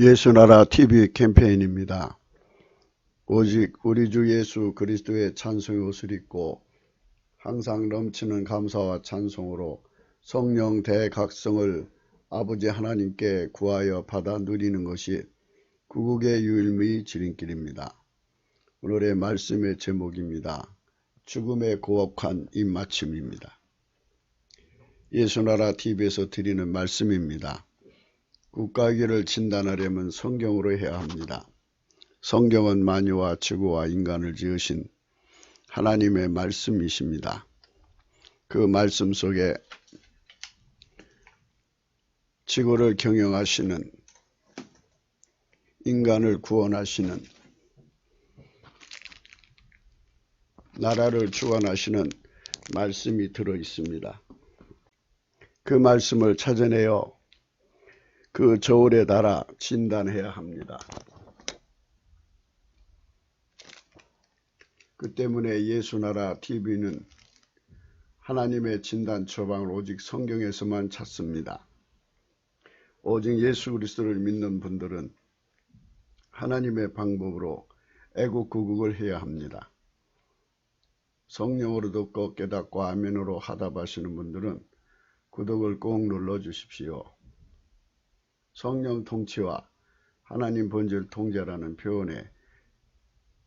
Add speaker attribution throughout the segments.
Speaker 1: 예수나라 TV 캠페인입니다. 오직 우리 주 예수 그리스도의 찬송의 옷을 입고 항상 넘치는 감사와 찬송으로 성령 대각성을 아버지 하나님께 구하여 받아 누리는 것이 구국의 유일무이 지름길입니다. 오늘의 말씀의 제목입니다. 죽음의 고혹한 입맞춤입니다. 예수나라 TV에서 드리는 말씀입니다. 국가위기를 진단하려면 성경으로 해야 합니다. 성경은 만유와 지구와 인간을 지으신 하나님의 말씀이십니다. 그 말씀 속에 지구를 경영하시는, 인간을 구원하시는, 나라를 주관하시는 말씀이 들어 있습니다. 그 말씀을 찾아내어 그 저울에 달아 진단해야 합니다. 그 때문에 예수나라 TV는 하나님의 진단 처방을 오직 성경에서만 찾습니다. 오직 예수 그리스도를 믿는 분들은 하나님의 방법으로 애국구국을 해야 합니다. 성령으로 듣고 깨닫고 아멘으로 하답하시는 분들은 구독을 꼭 눌러주십시오. 성령 통치와 하나님 본질 통제라는 표현에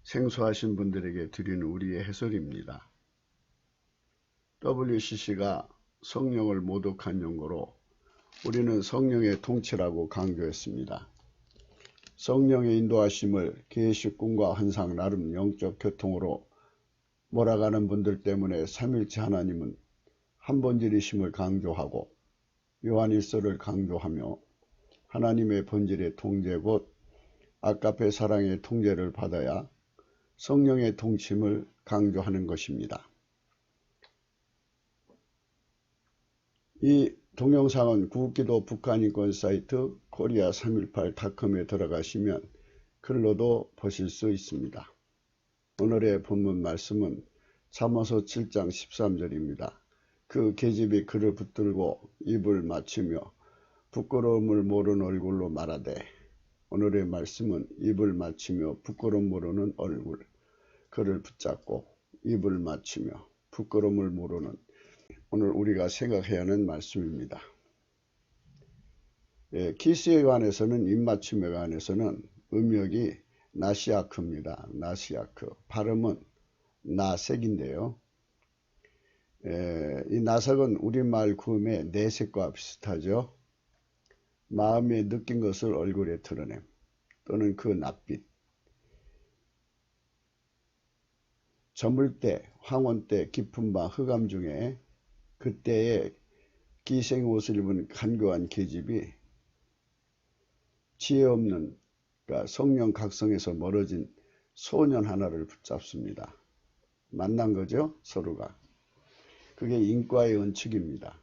Speaker 1: 생소하신 분들에게 드리는 우리의 해설입니다. WCC가 성령을 모독한 용어로 우리는 성령의 통치라고 강조했습니다. 성령의 인도하심을 계시 꿈과 환상 나름 영적 교통으로 몰아가는 분들 때문에 삼일체 하나님은 한본질이심을 강조하고 요한일서를 강조하며 하나님의 본질의 통제 곧 아가페 사랑의 통제를 받아야 성령의 통침을 강조하는 것입니다. 이 동영상은 구국기도 북한인권 사이트 korea318.com에 들어가시면 글로도 보실 수 있습니다. 오늘의 본문 말씀은 잠언서 7장 13절입니다. 그 계집이 그를 붙들고 입을 맞추며 부끄러움을 모르는 얼굴로 말하되, 오늘의 말씀은 입을 맞추며 부끄러움 모르는 얼굴, 그를 붙잡고 입을 맞추며 부끄러움을 모르는, 오늘 우리가 생각해야 하는 말씀입니다. 키스에 관해서는, 입맞춤에 관해서는 음역이 나시아크입니다. 나시아크, 발음은 나색인데요. 이 나색은 우리말 구음의 내색과 비슷하죠. 마음에 느낀 것을 얼굴에 드러냄 또는 그 낯빛. 저물 때, 황혼 때 깊은 밤 흑암 중에 그때의 기생 옷을 입은 간교한 계집이 지혜 없는, 그러니까 성령 각성에서 멀어진 소년 하나를 붙잡습니다. 만난 거죠, 서로가. 그게 인과의 은축입니다.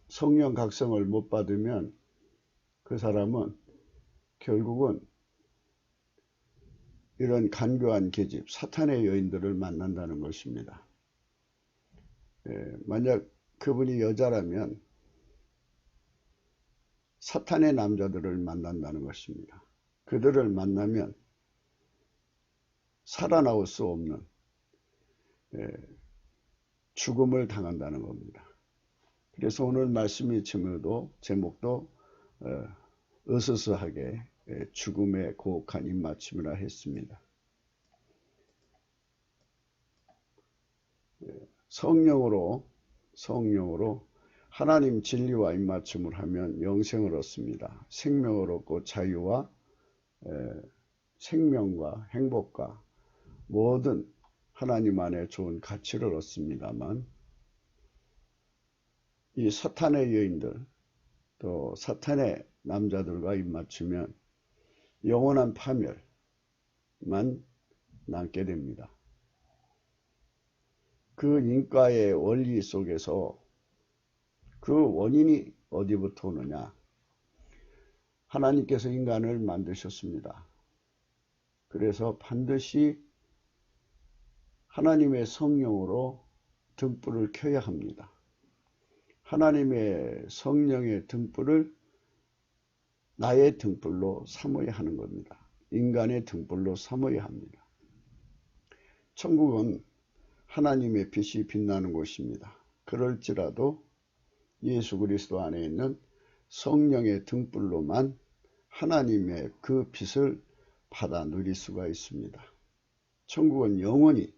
Speaker 1: 성령 각성을 못 받으면 그 사람은 결국은 이런 간교한 계집, 사탄의 여인들을 만난다는 것입니다. 만약 그분이 여자라면 사탄의 남자들을 만난다는 것입니다. 그들을 만나면 살아나올 수 없는 죽음을 당한다는 겁니다. 그래서 오늘 말씀의 제목도 으스스하게 죽음의 고혹한 입맞춤이라 했습니다. 성령으로 하나님 진리와 입맞춤을 하면 영생을 얻습니다. 생명을 얻고 자유와 생명과 행복과 모든 하나님 안에 좋은 가치를 얻습니다만, 이 사탄의 여인들 또 사탄의 남자들과 입맞추면 영원한 파멸만 남게 됩니다. 그 인과의 원리 속에서 그 원인이 어디부터 오느냐? 하나님께서 인간을 만드셨습니다. 그래서 반드시 하나님의 성령으로 등불을 켜야 합니다. 하나님의 성령의 등불을 나의 등불로 삼어야 하는 겁니다. 인간의 등불로 삼어야 합니다. 천국은 하나님의 빛이 빛나는 곳입니다. 그럴지라도 예수 그리스도 안에 있는 성령의 등불로만 하나님의 그 빛을 받아 누릴 수가 있습니다. 천국은 영원히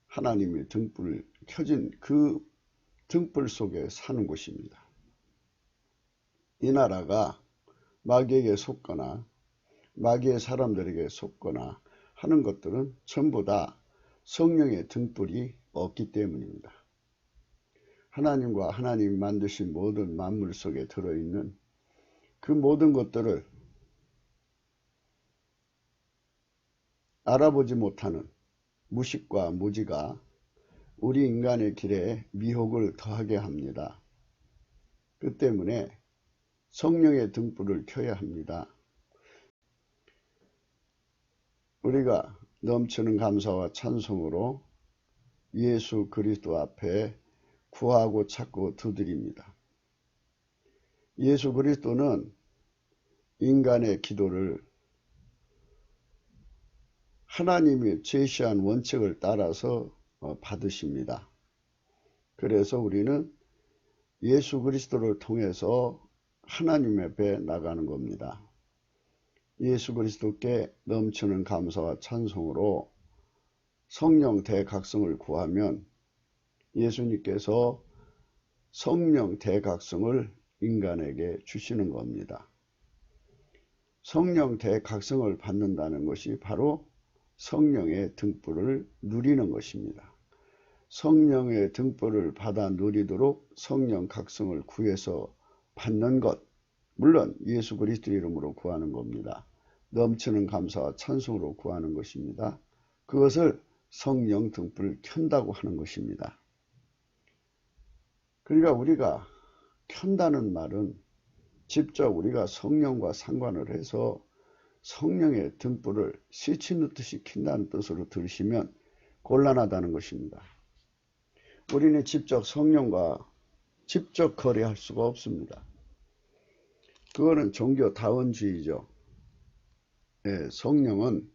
Speaker 1: 하나님의 등불 켜진 그 등불 속에 사는 곳입니다. 이 나라가 마귀에게 속거나 마귀의 사람들에게 속거나 하는 것들은 전부 다 성령의 등불이 없기 때문입니다. 하나님과 하나님이 만드신 모든 만물 속에 들어있는 그 모든 것들을 알아보지 못하는 무식과 무지가 우리 인간의 길에 미혹을 더하게 합니다. 그 때문에 성령의 등불을 켜야 합니다. 우리가 넘치는 감사와 찬송으로 예수 그리스도 앞에 구하고 찾고 두드립니다. 예수 그리스도는 인간의 기도를 하나님이 제시한 원칙을 따라서 받으십니다. 그래서 우리는 예수 그리스도를 통해서 하나님 앞에 나가는 겁니다. 예수 그리스도께 넘치는 감사와 찬송으로 성령 대각성을 구하면 예수님께서 성령 대각성을 인간에게 주시는 겁니다. 성령 대각성을 받는다는 것이 바로 성령의 등불을 누리는 것입니다. 성령의 등불을 받아 누리도록 성령 각성을 구해서 받는 것, 물론 예수 그리스도 이름으로 구하는 겁니다. 넘치는 감사와 찬송으로 구하는 것입니다. 그것을 성령 등불을 켠다고 하는 것입니다. 그러니까 우리가 켠다는 말은 직접 우리가 성령과 상관을 해서 성령의 등불을 스위치 넣듯이 켠다는 뜻으로 들으시면 곤란하다는 것입니다. 우리는 직접 성령과 직접 거래할 수가 없습니다. 그거는 종교다원주의죠. 네, 성령은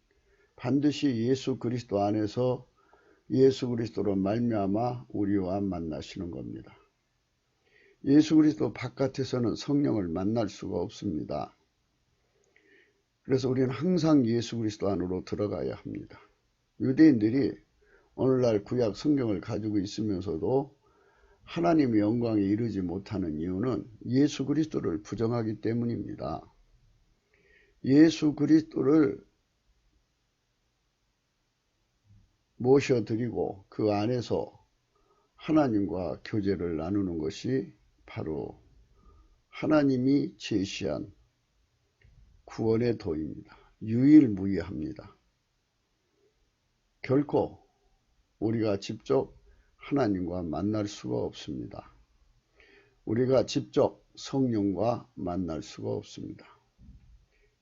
Speaker 1: 반드시 예수 그리스도 안에서 예수 그리스도로 말미암아 우리와 만나시는 겁니다. 예수 그리스도 바깥에서는 성령을 만날 수가 없습니다. 그래서 우리는 항상 예수 그리스도 안으로 들어가야 합니다. 유대인들이 오늘날 구약 성경을 가지고 있으면서도 하나님의 영광에 이르지 못하는 이유는 예수 그리스도를 부정하기 때문입니다. 예수 그리스도를 모셔드리고 그 안에서 하나님과 교제를 나누는 것이 바로 하나님이 제시한 구원의 도입니다. 유일무이합니다. 결코 우리가 직접 하나님과 만날 수가 없습니다. 우리가 직접 성령과 만날 수가 없습니다.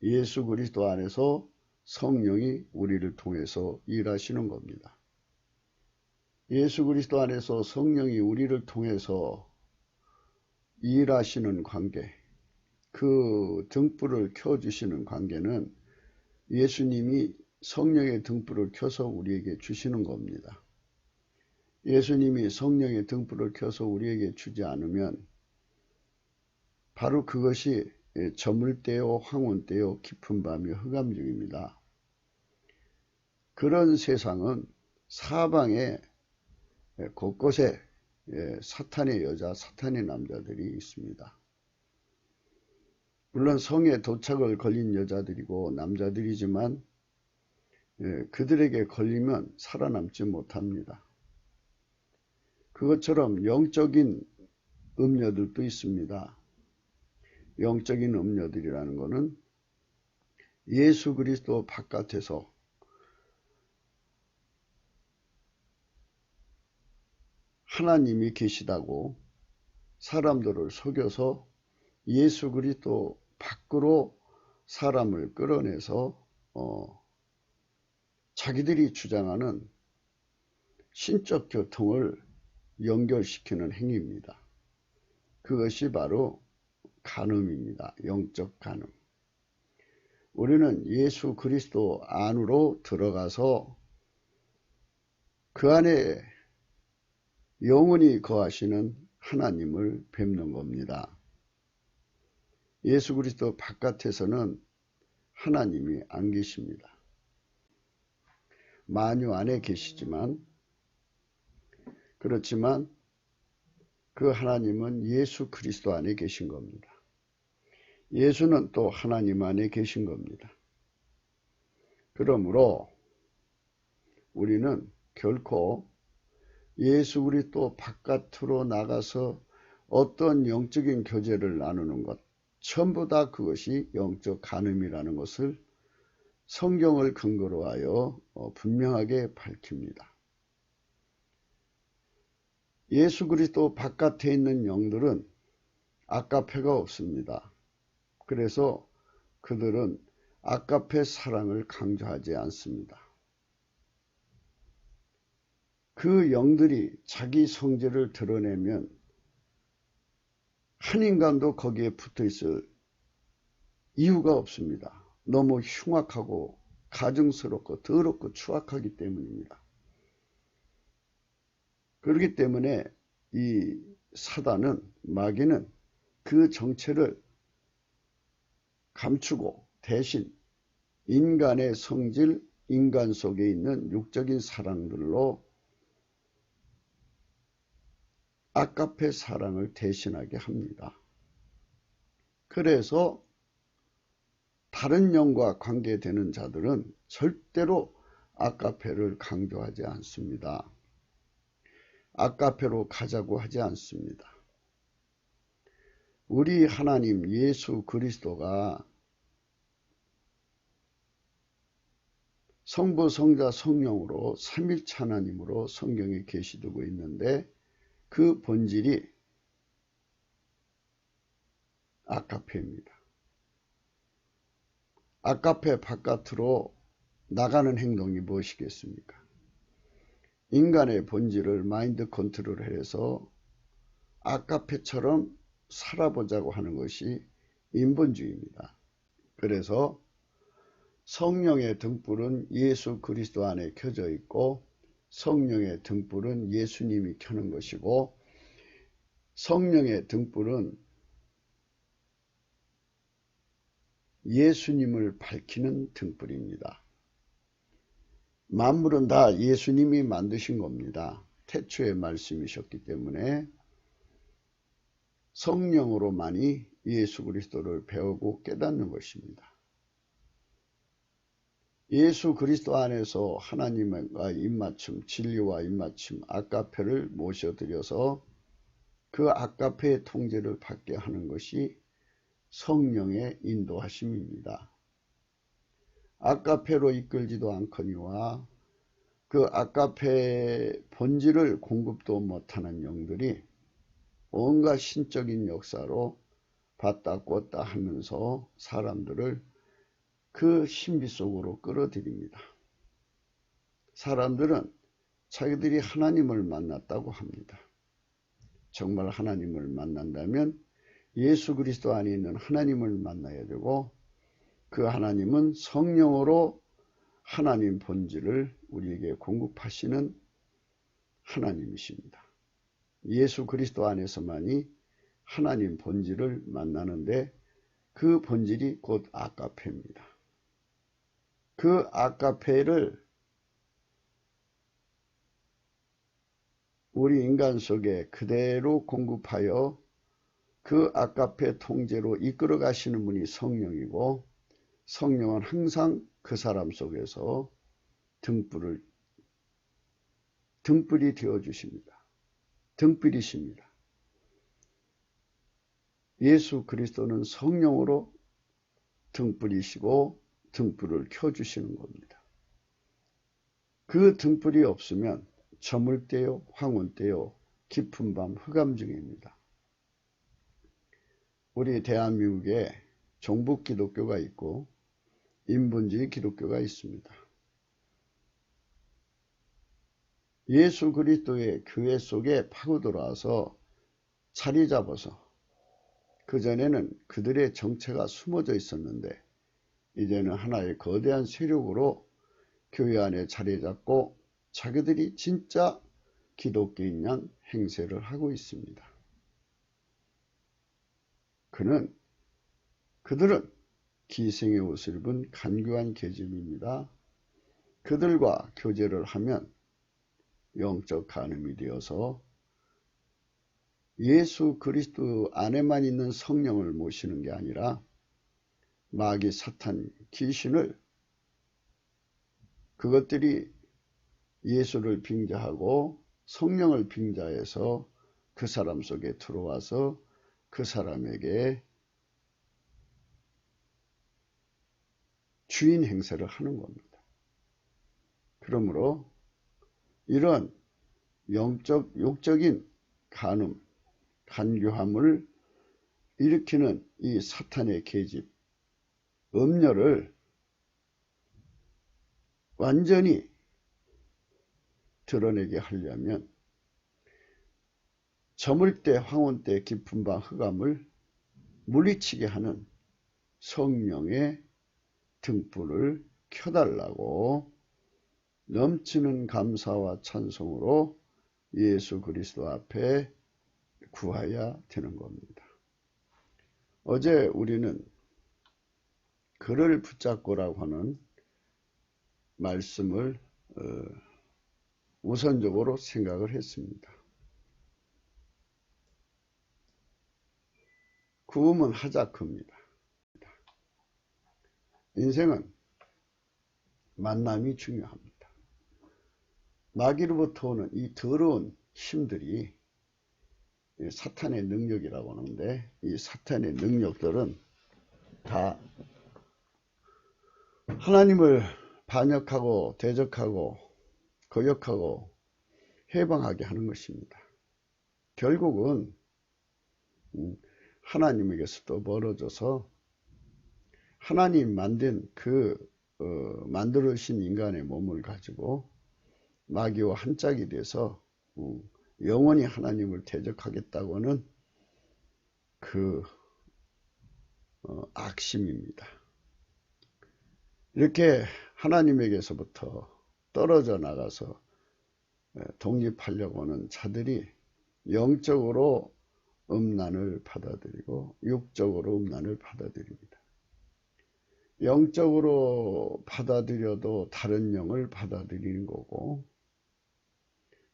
Speaker 1: 예수 그리스도 안에서 성령이 우리를 통해서 일하시는 겁니다. 예수 그리스도 안에서 성령이 우리를 통해서 일하시는 관계, 그 등불을 켜주시는 관계는 예수님이 성령의 등불을 켜서 우리에게 주시는 겁니다. 예수님이 성령의 등불을 켜서 우리에게 주지 않으면 바로 그것이 저물 때요 황혼 때요 깊은 밤이 흑암 중입니다. 그런 세상은 사방에 곳곳에 사탄의 여자, 사탄의 남자들이 있습니다. 물론 성에 도착을 걸린 여자들이고 남자들이지만 그들에게 걸리면 살아남지 못합니다. 그것처럼 영적인 음녀들도 있습니다. 영적인 음녀들이라는 것은 예수 그리스도 바깥에서 하나님이 계시다고 사람들을 속여서 예수 그리스도 밖으로 사람을 끌어내서 자기들이 주장하는 신적 교통을 연결시키는 행위입니다. 그것이 바로 간음입니다. 영적 간음. 우리는 예수 그리스도 안으로 들어가서 그 안에 영원히 거하시는 하나님을 뵙는 겁니다. 예수 그리스도 바깥에서는 하나님이 안 계십니다. 만유 안에 계시지만, 그렇지만 그 하나님은 예수 그리스도 안에 계신 겁니다. 예수는 또 하나님 안에 계신 겁니다. 그러므로 우리는 결코 예수 그리스도 바깥으로 나가서 어떤 영적인 교제를 나누는 것, 전부 다 그것이 영적 간음이라는 것을 성경을 근거로 하여 분명하게 밝힙니다. 예수 그리스도 바깥에 있는 영들은 아가페가 없습니다. 그래서 그들은 아가페 사랑을 강조하지 않습니다. 그 영들이 자기 성질을 드러내면 한 인간도 거기에 붙어 있을 이유가 없습니다. 너무 흉악하고 가증스럽고 더럽고 추악하기 때문입니다. 그렇기 때문에 이 사단은, 마귀는 그 정체를 감추고 대신 인간의 성질, 인간 속에 있는 육적인 사랑들로 아가페 사랑을 대신하게 합니다. 그래서 다른 영과 관계되는 자들은 절대로 아가페를 강조하지 않습니다. 아가페로 가자고 하지 않습니다. 우리 하나님 예수 그리스도가 성부, 성자, 성령으로 삼일체 하나님으로 성경에 계시두고 있는데 그 본질이 아가페입니다. 아가페 바깥으로 나가는 행동이 무엇이겠습니까? 인간의 본질을 마인드 컨트롤해서 아가페처럼 살아보자고 하는 것이 인본주의입니다. 그래서 성령의 등불은 예수 그리스도 안에 켜져 있고 성령의 등불은 예수님이 켜는 것이고 성령의 등불은 예수님을 밝히는 등불입니다. 만물은 다 예수님이 만드신 겁니다. 태초의 말씀이셨기 때문에 성령으로만이 예수 그리스도를 배우고 깨닫는 것입니다. 예수 그리스도 안에서 하나님과 입맞춤, 진리와 입맞춤, 아가페를 모셔드려서 그 아가페의 통제를 받게 하는 것이 성령의 인도하심입니다. 아가페로 이끌지도 않거니와 그 아가페의 본질을 공급도 못하는 영들이 온갖 신적인 역사로 봤다 꽂다 하면서 사람들을 그 신비 속으로 끌어들입니다. 사람들은 자기들이 하나님을 만났다고 합니다. 정말 하나님을 만난다면 예수 그리스도 안에 있는 하나님을 만나야 되고 그 하나님은 성령으로 하나님 본질을 우리에게 공급하시는 하나님이십니다. 예수 그리스도 안에서만이 하나님 본질을 만나는데 그 본질이 곧 아가페입니다. 그 아가페를 우리 인간 속에 그대로 공급하여 그 아가페 통제로 이끌어 가시는 분이 성령이고 성령은 항상 그 사람 속에서 등불이 되어 주십니다. 등불이십니다. 예수 그리스도는 성령으로 등불이시고 등불을 켜주시는 겁니다. 그 등불이 없으면 저물 때요, 황혼 때요, 깊은 밤 흑암중입니다. 우리 대한민국에 종북 기독교가 있고 인본주의 기독교가 있습니다. 예수 그리스도의 교회 속에 파고 들어와서 자리 잡아서 그전에는 그들의 정체가 숨어져 있었는데 이제는 하나의 거대한 세력으로 교회 안에 자리 잡고 자기들이 진짜 기독교인 양 행세를 하고 있습니다. 그들은 기생의 옷을 입은 간교한 계집입니다. 그들과 교제를 하면 영적 간음이 되어서 예수 그리스도 안에만 있는 성령을 모시는 게 아니라 마귀 사탄 귀신을 그것들이 예수를 빙자하고 성령을 빙자해서 그 사람 속에 들어와서 그 사람에게 주인 행세를 하는 겁니다. 그러므로 이런 욕적인 간음, 간교함을 일으키는 이 사탄의 계집, 음녀를 완전히 드러내게 하려면 저물 때 황혼 때 깊은 밤 흑암을 물리치게 하는 성령의 등불을 켜달라고 넘치는 감사와 찬송으로 예수 그리스도 앞에 구해야 되는 겁니다. 어제 우리는 그를 붙잡고라고 하는 말씀을 우선적으로 생각을 했습니다. 구음은 하자크입니다. 인생은 만남이 중요합니다. 마귀로부터 오는 이 더러운 힘들이 사탄의 능력이라고 하는데 이 사탄의 능력들은 다 하나님을 반역하고 대적하고 거역하고 해방하게 하는 것입니다. 결국은 하나님에게서 또 멀어져서 하나님 만든 만들어주신 인간의 몸을 가지고 마귀와 한 짝이 돼서 영원히 하나님을 대적하겠다고 하는 악심입니다. 이렇게 하나님에게서부터 떨어져 나가서 독립하려고 하는 자들이 영적으로 음란을 받아들이고 육적으로 음란을 받아들입니다. 영적으로 받아들여도 다른 영을 받아들이는 거고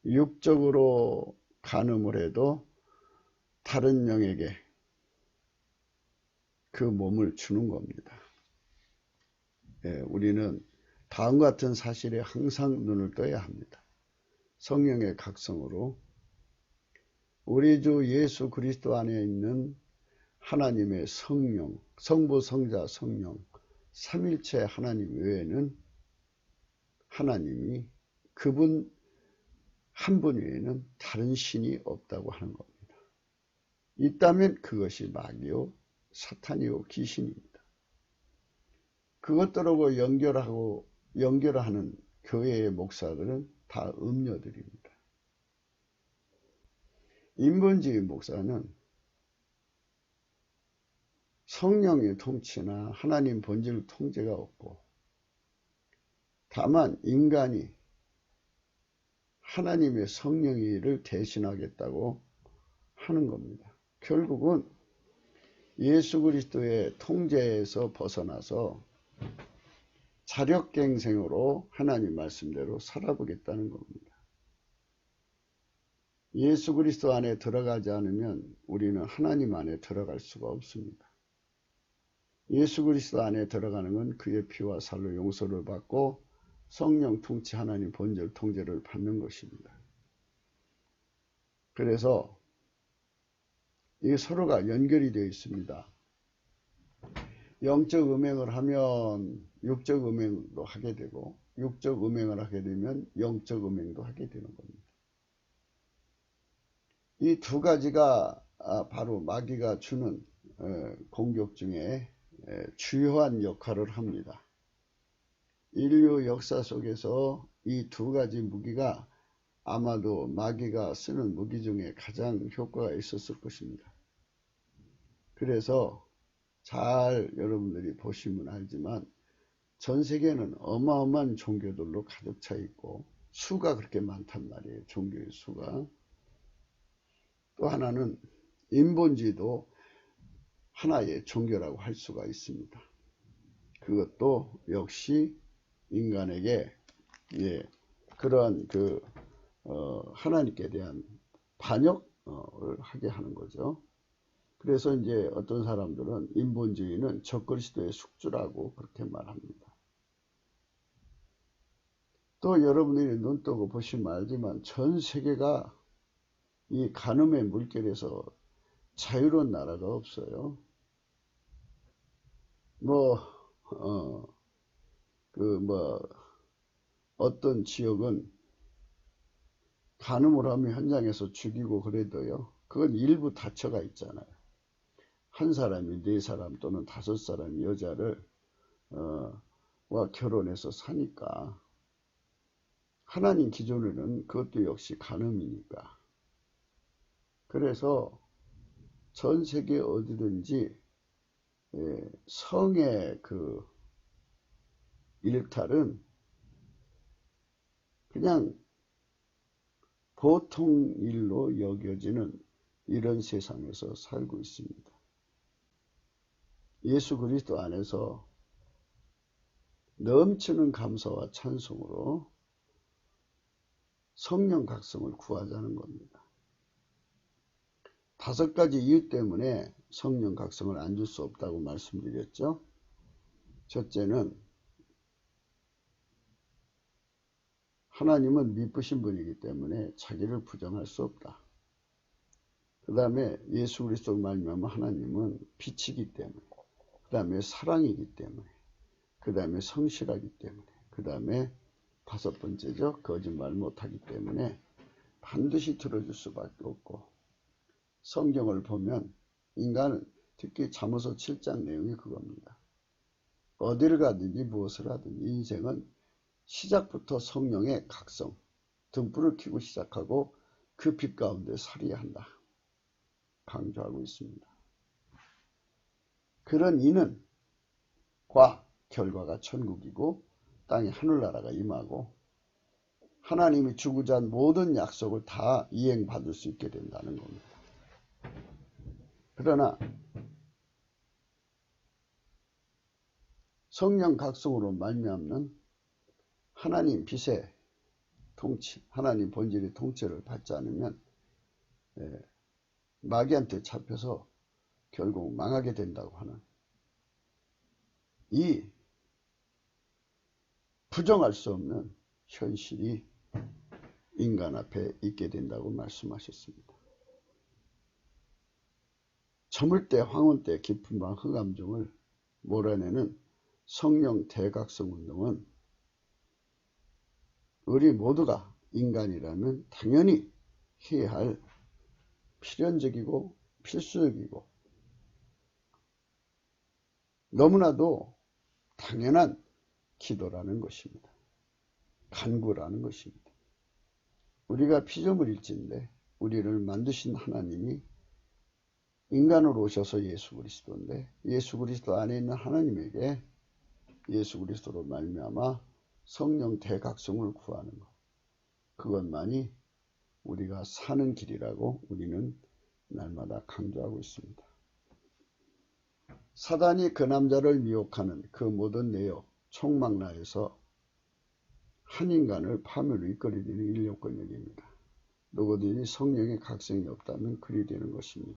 Speaker 1: 육적으로 간음을 해도 다른 영에게 그 몸을 주는 겁니다. 우리는 다음과 같은 사실에 항상 눈을 떠야 합니다. 성령의 각성으로 우리 주 예수 그리스도 안에 있는 하나님의 성령, 성부, 성자, 성령, 삼일체 하나님 외에는 하나님이 그분 한 분 외에는 다른 신이 없다고 하는 겁니다. 있다면 그것이 마귀요, 사탄이요, 귀신입니다. 그것들하고 연결하는 교회의 목사들은 다 음녀들입니다. 인본주의 목사는 성령의 통치나 하나님 본질 통제가 없고 다만 인간이 하나님의 성령의 일을 대신하겠다고 하는 겁니다. 결국은 예수 그리스도의 통제에서 벗어나서 자력갱생으로 하나님 말씀대로 살아보겠다는 겁니다. 예수 그리스도 안에 들어가지 않으면 우리는 하나님 안에 들어갈 수가 없습니다. 예수 그리스도 안에 들어가는 건 그의 피와 살로 용서를 받고 성령 통치 하나님 본질 통제를 받는 것입니다. 그래서 이게 서로가 연결이 되어 있습니다. 영적 음행을 하면 육적 음행도 하게 되고 육적 음행을 하게 되면 영적 음행도 하게 되는 겁니다. 이 두 가지가 바로 마귀가 주는 공격 중에 주요한 역할을 합니다. 인류 역사 속에서 이 두 가지 무기가 아마도 마귀가 쓰는 무기 중에 가장 효과가 있었을 것입니다. 그래서 잘 여러분들이 보시면 알지만 전 세계는 어마어마한 종교들로 가득 차 있고 수가 그렇게 많단 말이에요. 종교의 수가. 또 하나는 인본주의도 하나의 종교라고 할 수가 있습니다. 그것도 역시 인간에게 그러한 하나님께 대한 반역을 하게 하는 거죠. 그래서 이제 어떤 사람들은 인본주의는 적그리스도의 숙주라고 그렇게 말합니다. 또 여러분들이 눈 뜨고 보시면 알지만 전 세계가 이 간음의 물결에서 자유로운 나라가 없어요. 어떤 지역은 간음을 하면 현장에서 죽이고 그래도요. 그건 일부 다처가 있잖아요. 한 사람이 4사람 또는 5사람이 여자를 와 결혼해서 사니까 하나님 기준으로는 그것도 역시 간음이니까. 그래서 전 세계 어디든지 성의 일탈은 그냥 보통 일로 여겨지는 이런 세상에서 살고 있습니다. 예수 그리스도 안에서 넘치는 감사와 찬송으로 성령 각성을 구하자는 겁니다. 5가지 이유 때문에 성령 각성을 안 줄 수 없다고 말씀드렸죠. 첫째는 하나님은 미쁘신 분이기 때문에 자기를 부정할 수 없다. 그 다음에 예수 그리스도 말미암아 하나님은 빛이기 때문에, 그 다음에 사랑이기 때문에, 그 다음에 성실하기 때문에, 그 다음에 5번째죠. 거짓말 못하기 때문에 반드시 들어줄 수밖에 없고, 성경을 보면 인간은 특히 잠언서 7장 내용이 그겁니다. 어디를 가든지 무엇을 하든지 인생은 시작부터 성령의 각성, 등불을 켜고 시작하고 그 빛 가운데 살아야 한다. 강조하고 있습니다. 그런 이는 과 결과가 천국이고 땅에 하늘나라가 임하고 하나님이 주고자 한 모든 약속을 다 이행받을 수 있게 된다는 겁니다. 그러나 성령 각성으로 말미암는 하나님 빛의 통치, 하나님 본질의 통치를 받지 않으면 마귀한테 잡혀서 결국 망하게 된다고 하는 이 부정할 수 없는 현실이 인간 앞에 있게 된다고 말씀하셨습니다. 저물 때 황혼 때 깊은 밤 흑암중을 몰아내는 성령 대각성 운동은 우리 모두가 인간이라면 당연히 해야 할 필연적이고 필수적이고 너무나도 당연한 기도라는 것입니다. 간구라는 것입니다. 우리가 피조물일진데 우리를 만드신 하나님이 인간으로 오셔서 예수 그리스도인데 예수 그리스도 안에 있는 하나님에게 예수 그리스도로 말미암아 성령 대각성을 구하는 것, 그것만이 우리가 사는 길이라고 우리는 날마다 강조하고 있습니다. 사단이 그 남자를 미혹하는 그 모든 내역, 총망라에서 한 인간을 파멸로 이끌어내는 인력권력입니다. 누구든지 성령의 각성이 없다면 그리 되는 것입니다.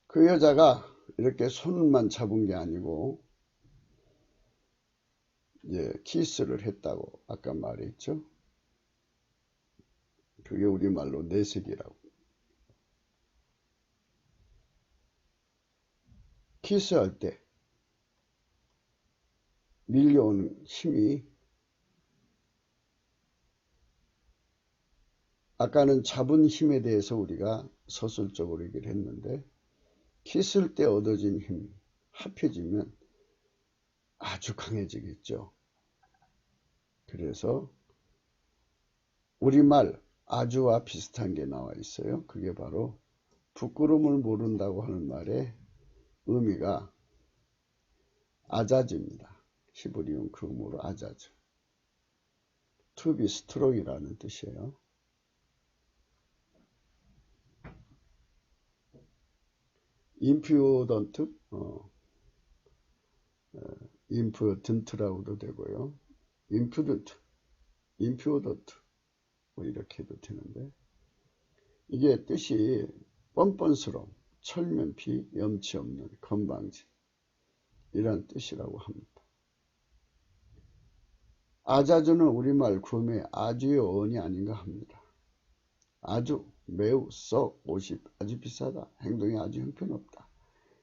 Speaker 1: 그 여자가 이렇게 손만 잡은 게 아니고 이제 키스를 했다고 아까 말했죠. 그게 우리말로 내색이라고. 키스할 때 밀려오는 힘이 아까는 잡은 힘에 대해서 우리가 서술적으로 얘기를 했는데 키스할 때 얻어진 힘 합해지면 아주 강해지겠죠. 그래서 우리말 아주와 비슷한 게 나와 있어요. 그게 바로 부끄러움을 모른다고 하는 말에 의미가 아자즈입니다. 히브리어 그음으로 아자즈. To be strong이라는 뜻이에요. impudent, impudent라고도 되고요. impudent 뭐 이렇게 해도 되는데, 이게 뜻이 뻔뻔스러움, 철면피, 염치 없는, 건방진 이란 뜻이라고 합니다. 아자주는 우리말 구음의 아주의 어원이 아닌가 합니다. 아주, 매우, 썩, 50, 아주 비싸다, 행동이 아주 형편없다,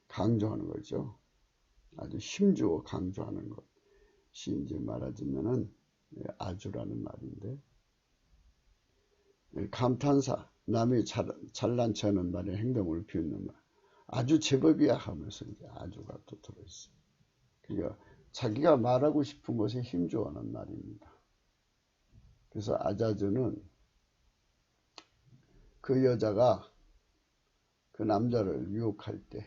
Speaker 1: 강조하는 거죠. 아주 힘주어 강조하는 것이 이제 말하자면은 아주라는 말인데, 감탄사, 남이 잘난 체 하는 말에 행동을 비웃는 말, 아주 제법이야 하면서 이제 아주가 또 들어있어요. 그러니까 자기가 말하고 싶은 것에 힘주어하는 말입니다. 그래서 아자주는 그 여자가 그 남자를 유혹할 때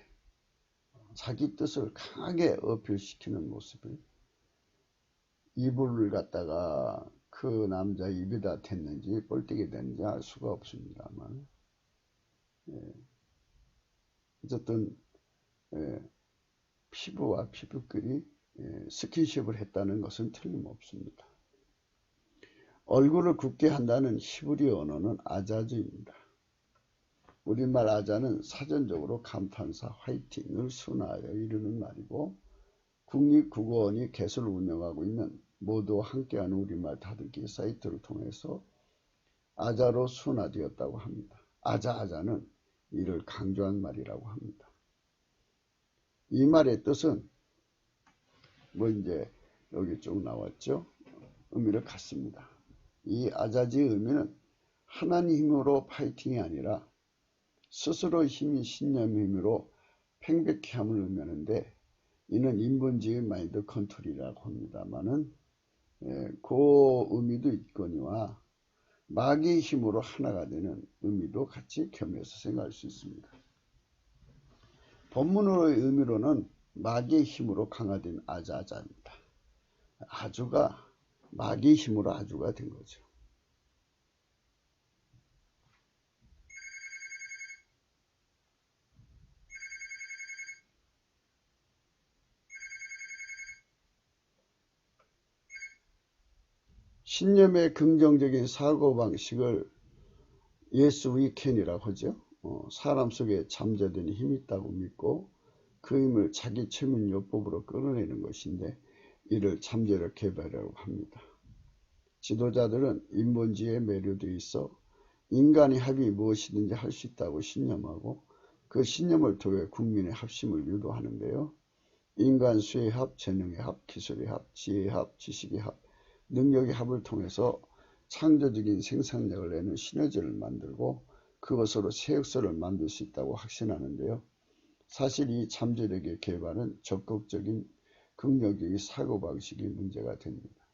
Speaker 1: 자기 뜻을 강하게 어필시키는 모습을, 이불을 갖다가 그 남자 입에다 댔는지 뻘되게 됐는지 알 수가 없습니다만, 어쨌든 피부와 피부끼리 스킨십을 했다는 것은 틀림없습니다. 얼굴을 굳게 한다는 히브리어 언어는 아자즈입니다. 우리말 아자는 사전적으로 감탄사, 화이팅을 순화하여 이루는 말이고, 국립국어원이 개설을 운영하고 있는 모두와 함께하는 우리말 다듬기 사이트를 통해서 아자로 순화되었다고 합니다. 아자는 이를 강조한 말이라고 합니다. 이 말의 뜻은 뭐 이제 여기 쭉 나왔죠. 의미를 갖습니다. 이 아자지의 의미는 하나님 힘으로 파이팅이 아니라 스스로 힘이 신념 힘으로 팽백케 함을 의미하는데, 이는 인본주의 마인드 컨트롤이라고 합니다만은 그 의미도 있거니와 마귀의 힘으로 하나가 되는 의미도 같이 겸해서 생각할 수 있습니다. 본문의 의미로는 마귀의 힘으로 강화된 아자입니다. 아주가 마귀의 힘으로 아주가 된 거죠. 신념의 긍정적인 사고방식을 예수 위켄이라고 하죠. 사람 속에 잠재된 힘이 있다고 믿고 그 힘을 자기 최면요법으로 끌어내는 것인데, 이를 잠재력 개발이라고 합니다. 지도자들은 인본주의에 매료되어 있어 인간의 합이 무엇이든지 할 수 있다고 신념하고 그 신념을 통해 국민의 합심을 유도하는데요. 인간 수의 합, 재능의 합, 기술의 합, 지혜의 합, 지식의 합, 능력의 합을 통해서 창조적인 생산력을 내는 시너지를 만들고 그것으로 새 역사를 만들 수 있다고 확신하는데요. 사실 이 잠재력의 개발은 적극적인 긍정적인 사고방식이 문제가 됩니다.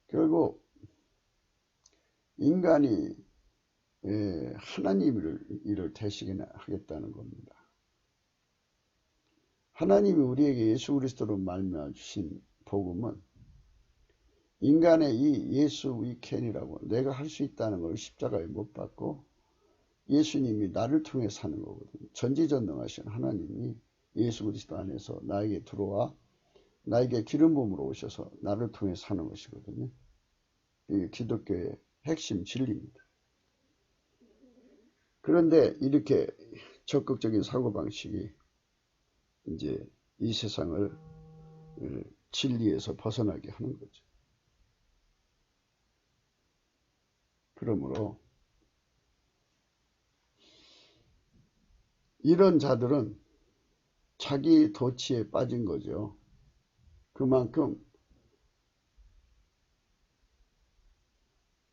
Speaker 1: 결국 인간이 하나님을 이를 대신하겠다는 겁니다. 하나님이 우리에게 예수 그리스도로 말미암아 주신 복음은 인간의 이 예수 위켄이라고 내가 할 수 있다는 걸 십자가에 못 박고 예수님이 나를 통해 사는 거거든요. 전지전능하신 하나님이 예수 그리스도 안에서 나에게 들어와 나에게 기름 부음으로 오셔서 나를 통해 사는 것이거든요. 이게 기독교의 핵심 진리입니다. 그런데 이렇게 적극적인 사고방식이 이제 이 세상을 진리에서 벗어나게 하는 거죠. 그러므로 이런 자들은 자기 도취에 빠진 거죠. 그만큼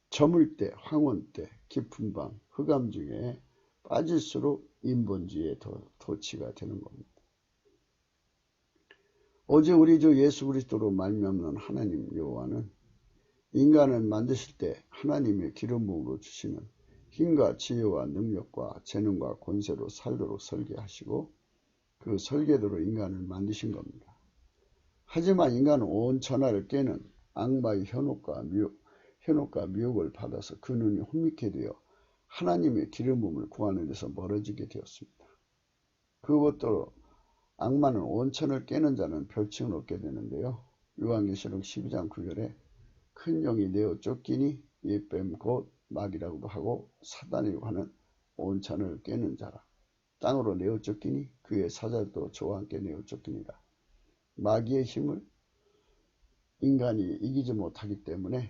Speaker 1: 저물 때, 황혼 때, 깊은 밤, 흑암 중에 빠질수록 인본주의에 더 도취가 되는 겁니다. 오직 우리 주 예수 그리스도로 말미암는 하나님 여호와는 인간을 만드실 때 하나님의 기름 부음으로 주시는 힘과 지혜와 능력과 재능과 권세로 살도록 설계하시고 그 설계도로 인간을 만드신 겁니다. 하지만 인간은 온 천하를 깨는 악마의 현혹과 미혹을 받아서 그 눈이 혼미케 되어 하나님의 기름 부음을 구하는 데서 멀어지게 되었습니다. 그것도 악마는 온천을 깨는 자는 별칭을 얻게 되는데요. 요한계시록 12장 9절에 큰 영이 내어 쫓기니 옛뱀 곧 마귀라고도 하고 사단이라고 하는 온천을 깨는 자라. 땅으로 내어 쫓기니 그의 사자도 저와 함께 내어 쫓기니라. 마귀의 힘을 인간이 이기지 못하기 때문에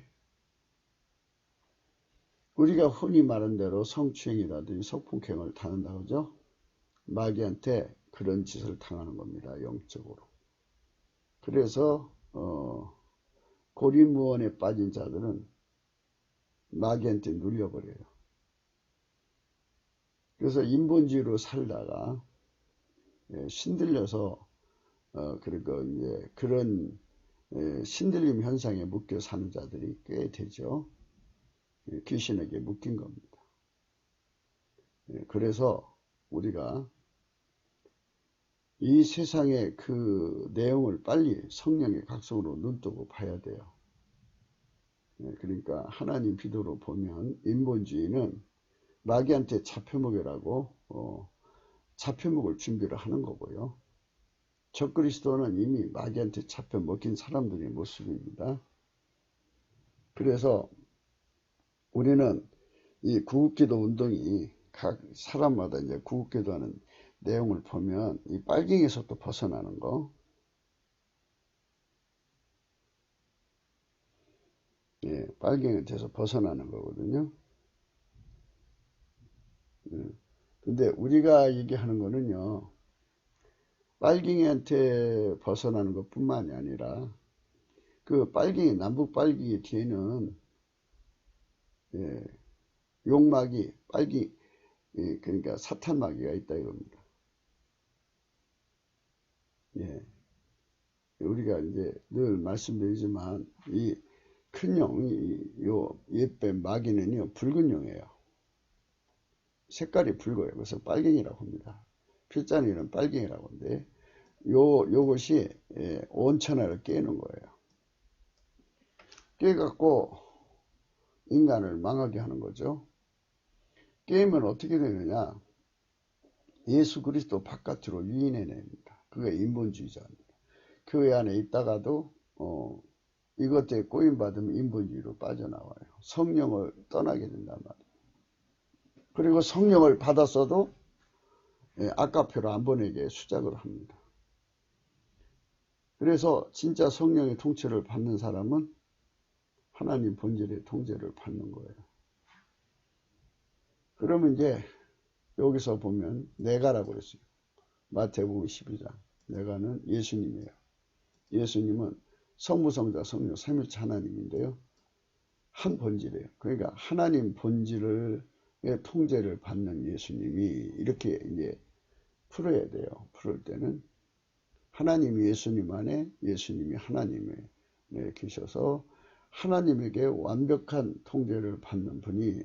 Speaker 1: 우리가 흔히 말하는 대로 성추행이라든지 성폭행을 당한다 그러죠. 마귀한테 그런 짓을 당하는 겁니다. 영적으로. 그래서 고리무원에 빠진 자들은 마귀한테 눌려버려요. 그래서 인본주의로 살다가 신들려서 그리고 이제 그런 신들림 현상에 묶여 사는 자들이 꽤 되죠. 귀신에게 묶인 겁니다. 그래서 우리가 이 세상의 그 내용을 빨리 성령의 각성으로 눈뜨고 봐야 돼요. 그러니까 하나님 비도로 보면 인본주의는 마귀한테 잡혀먹으라고 잡혀먹을 준비를 하는 거고요. 적그리스도는 이미 마귀한테 잡혀먹힌 사람들의 모습입니다. 그래서 우리는 이 구국기도 운동이 각 사람마다 이제 구국기도하는 내용을 보면 이 빨갱이에서부터 벗어나는 거, 빨갱이한테서 벗어나는 거거든요. 근데 우리가 얘기하는 거는요, 빨갱이한테 벗어나는 것 뿐만이 아니라 그 빨갱이, 남북 빨갱이 뒤에는 용마귀, 그러니까 사탄마귀가 있다 이겁니다. 우리가 이제 늘 말씀드리지만 이 큰 용, 요 옛뱀 마귀는요 붉은 용이에요. 색깔이 붉어요. 그래서 빨갱이라고 합니다. 필자리는 빨갱이라고 하는데 요것이 온천하를 깨는 거예요. 깨갖고 인간을 망하게 하는 거죠. 깨면 어떻게 되느냐? 예수 그리스도 바깥으로 유인해냅니다. 그게 인본주의자입니다. 교회 안에 있다가도 이것 때문에 꼬임받으면 인본주의로 빠져나와요. 성령을 떠나게 된단 말이에요. 그리고 성령을 받았어도 아까표로 안 보내게 수작을 합니다. 그래서 진짜 성령의 통치를 받는 사람은 하나님 본질의 통제를 받는 거예요. 그러면 이제 여기서 보면 내가라고 그랬어요. 마태복음 12장. 내가는 예수님이에요. 예수님은 성부, 성자, 성령, 삼위일체 하나님인데요. 한 본질이에요. 그러니까 하나님 본질의 통제를 받는 예수님이 이렇게 이제 풀어야 돼요. 풀을 때는 하나님이 예수님 안에 예수님이 하나님에 계셔서 하나님에게 완벽한 통제를 받는 분이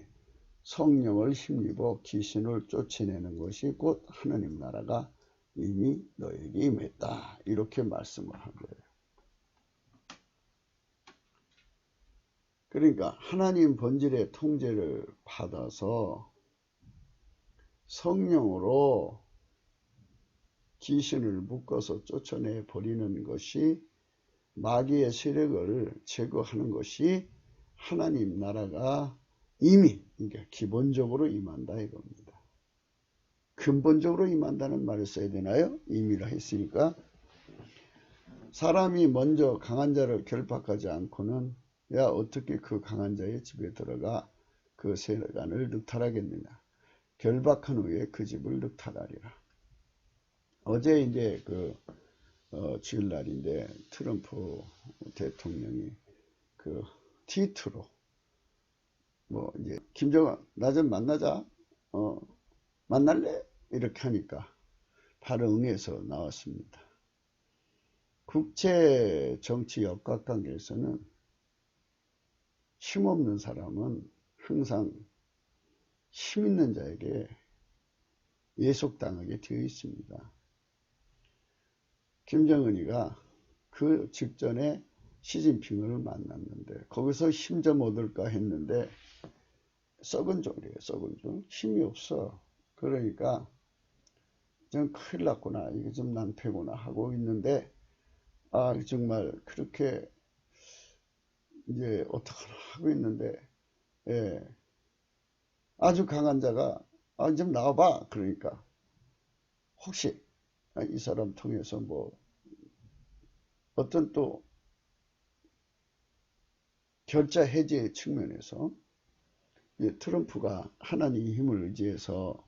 Speaker 1: 성령을 힘입어 귀신을 쫓아내는 것이 곧 하나님 나라가 이미 너에게 임했다. 이렇게 말씀을 한 거예요. 그러니까 하나님 본질의 통제를 받아서 성령으로 귀신을 묶어서 쫓아내 버리는 것이 마귀의 세력을 제거하는 것이 하나님 나라가 이미 그러니까 기본적으로 임한다 이겁니다. 근본적으로 임한다는 말을 써야 되나요? 임이라 했으니까 사람이 먼저 강한 자를 결박하지 않고는 야 어떻게 그 강한 자의 집에 들어가 그 세간을 늑탈하겠느냐. 결박한 후에 그 집을 늑탈하리라. 어제 이제 그 주일날인데 트럼프 대통령이 그 트위터로 뭐 이제 김정은 나 좀 만나자 만날래? 이렇게 하니까 바로 응해서 나왔습니다. 국제 정치 역학관계에서는 힘없는 사람은 항상 힘있는 자에게 예속당하게 되어 있습니다. 김정은이가 그 직전에 시진핑을 만났는데 거기서 힘 좀 얻을까 했는데 썩은 종이에요. 썩은 종. 힘이 없어. 그러니까 좀 큰일 났구나. 이게 좀 낭패구나 하고 있는데 정말 그렇게 이제 어떡하나 하고 있는데 예, 아주 강한 자가 좀 나와봐. 그러니까 혹시 이 사람 통해서 뭐 어떤 또 결자 해제 측면에서 트럼프가 하나님의 힘을 의지해서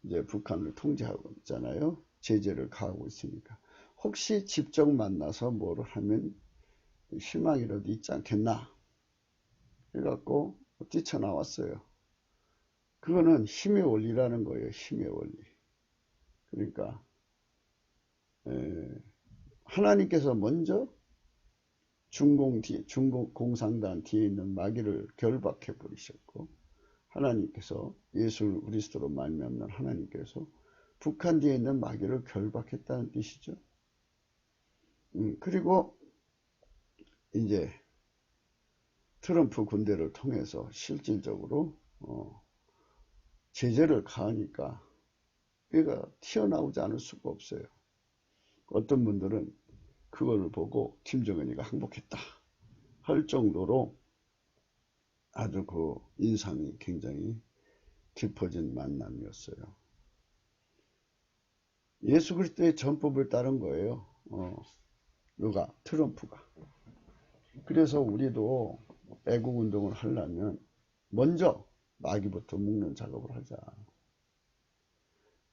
Speaker 1: 이제 북한을 통제하고 있잖아요. 제재를 가하고 있으니까. 혹시 직접 만나서 뭐를 하면 실망이라도 있지 않겠나. 그래갖고 뛰쳐나왔어요. 그거는 힘의 원리라는 거예요. 힘의 원리. 그러니까 하나님께서 먼저 중공산당 뒤에 있는 마귀를 결박해 버리셨고 하나님께서 예수 그리스도로 말미암는 하나님께서 북한 뒤에 있는 마귀를 결박했다는 뜻이죠. 그리고 이제 트럼프 군대를 통해서 실질적으로 제재를 가하니까 얘가 튀어나오지 않을 수가 없어요. 어떤 분들은 그걸 보고 김정은이가 항복했다 할 정도로 아주 그 인상이 굉장히 깊어진 만남이었어요. 예수 그리스도의 전법을 따른 거예요. 누가? 트럼프가. 그래서 우리도 애국 운동을 하려면 먼저 마귀부터 묶는 작업을 하자.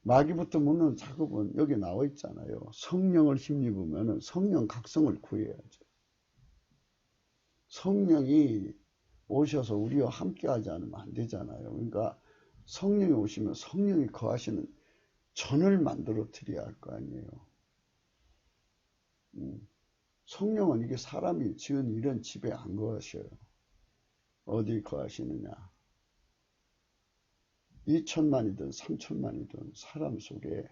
Speaker 1: 마귀부터 묶는 작업은 여기 나와 있잖아요. 성령을 힘입으면 성령 각성을 구해야죠. 성령이 오셔서 우리와 함께 하지 않으면 안 되잖아요. 그러니까 성령이 오시면 성령이 거하시는 전을 만들어 드려야 할 거 아니에요. 성령은 이게 사람이 지은 이런 집에 안 거하셔요. 어디 거하시느냐. 2천만이든 3천만이든 사람 속에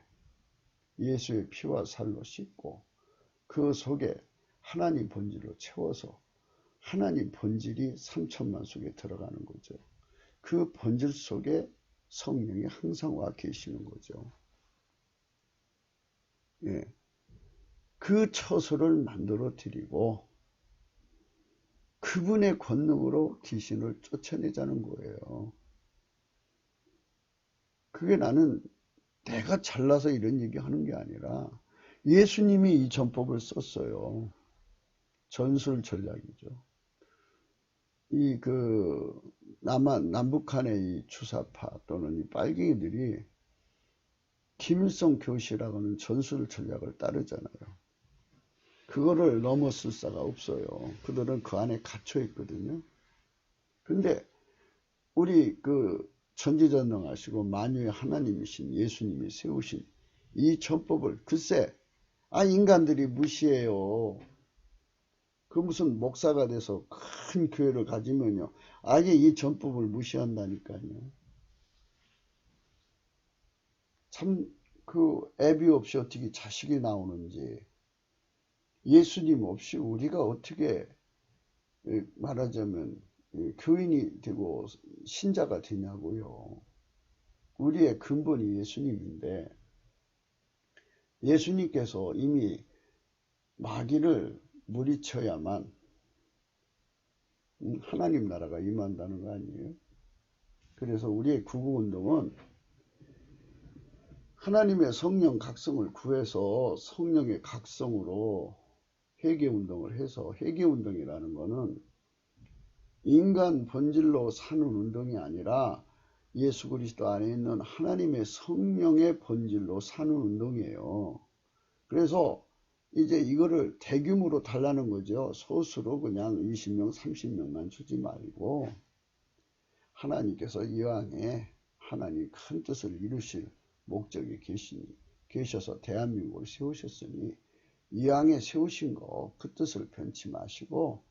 Speaker 1: 예수의 피와 살로 씻고 그 속에 하나님 본질로 채워서 하나님 본질이 3천만 속에 들어가는 거죠. 그 본질 속에 성령이 항상 와 계시는 거죠. 예. 그 처소를 만들어 드리고 그분의 권능으로 귀신을 쫓아내자는 거예요. 그게 나는 내가 잘나서 이런 얘기 하는 게 아니라 예수님이 이 전법을 썼어요. 전술 전략이죠. 남북한의 이 주사파 또는 이 빨갱이들이 김일성 교시라고는 전술 전략을 따르잖아요. 그거를 넘어설 수가 없어요. 그들은 그 안에 갇혀 있거든요. 근데 우리 전지전능하시고 만유의 하나님이신 예수님이 세우신 이 전법을 글쎄 인간들이 무시해요. 그 무슨 목사가 돼서 큰 교회를 가지면요 아예 이 전법을 무시한다니까요. 참 애비 없이 어떻게 자식이 나오는지 예수님 없이 우리가 어떻게 말하자면 교인이 되고 신자가 되냐고요. 우리의 근본이 예수님인데 예수님께서 이미 마귀를 물리쳐야만 하나님 나라가 임한다는 거 아니에요? 그래서 우리의 구국운동은 하나님의 성령 각성을 구해서 성령의 각성으로 회개운동을 해서 회개운동이라는 거는 인간 본질로 사는 운동이 아니라 예수 그리스도 안에 있는 하나님의 성령의 본질로 사는 운동이에요. 그래서 이제 이거를 대규모로 달라는 거죠. 소수로 그냥 20명, 30명만 주지 말고 하나님께서 이왕에 하나님 큰 뜻을 이루실 목적이 계셔서 대한민국을 세우셨으니 이왕에 세우신 거 그 뜻을 변치 마시고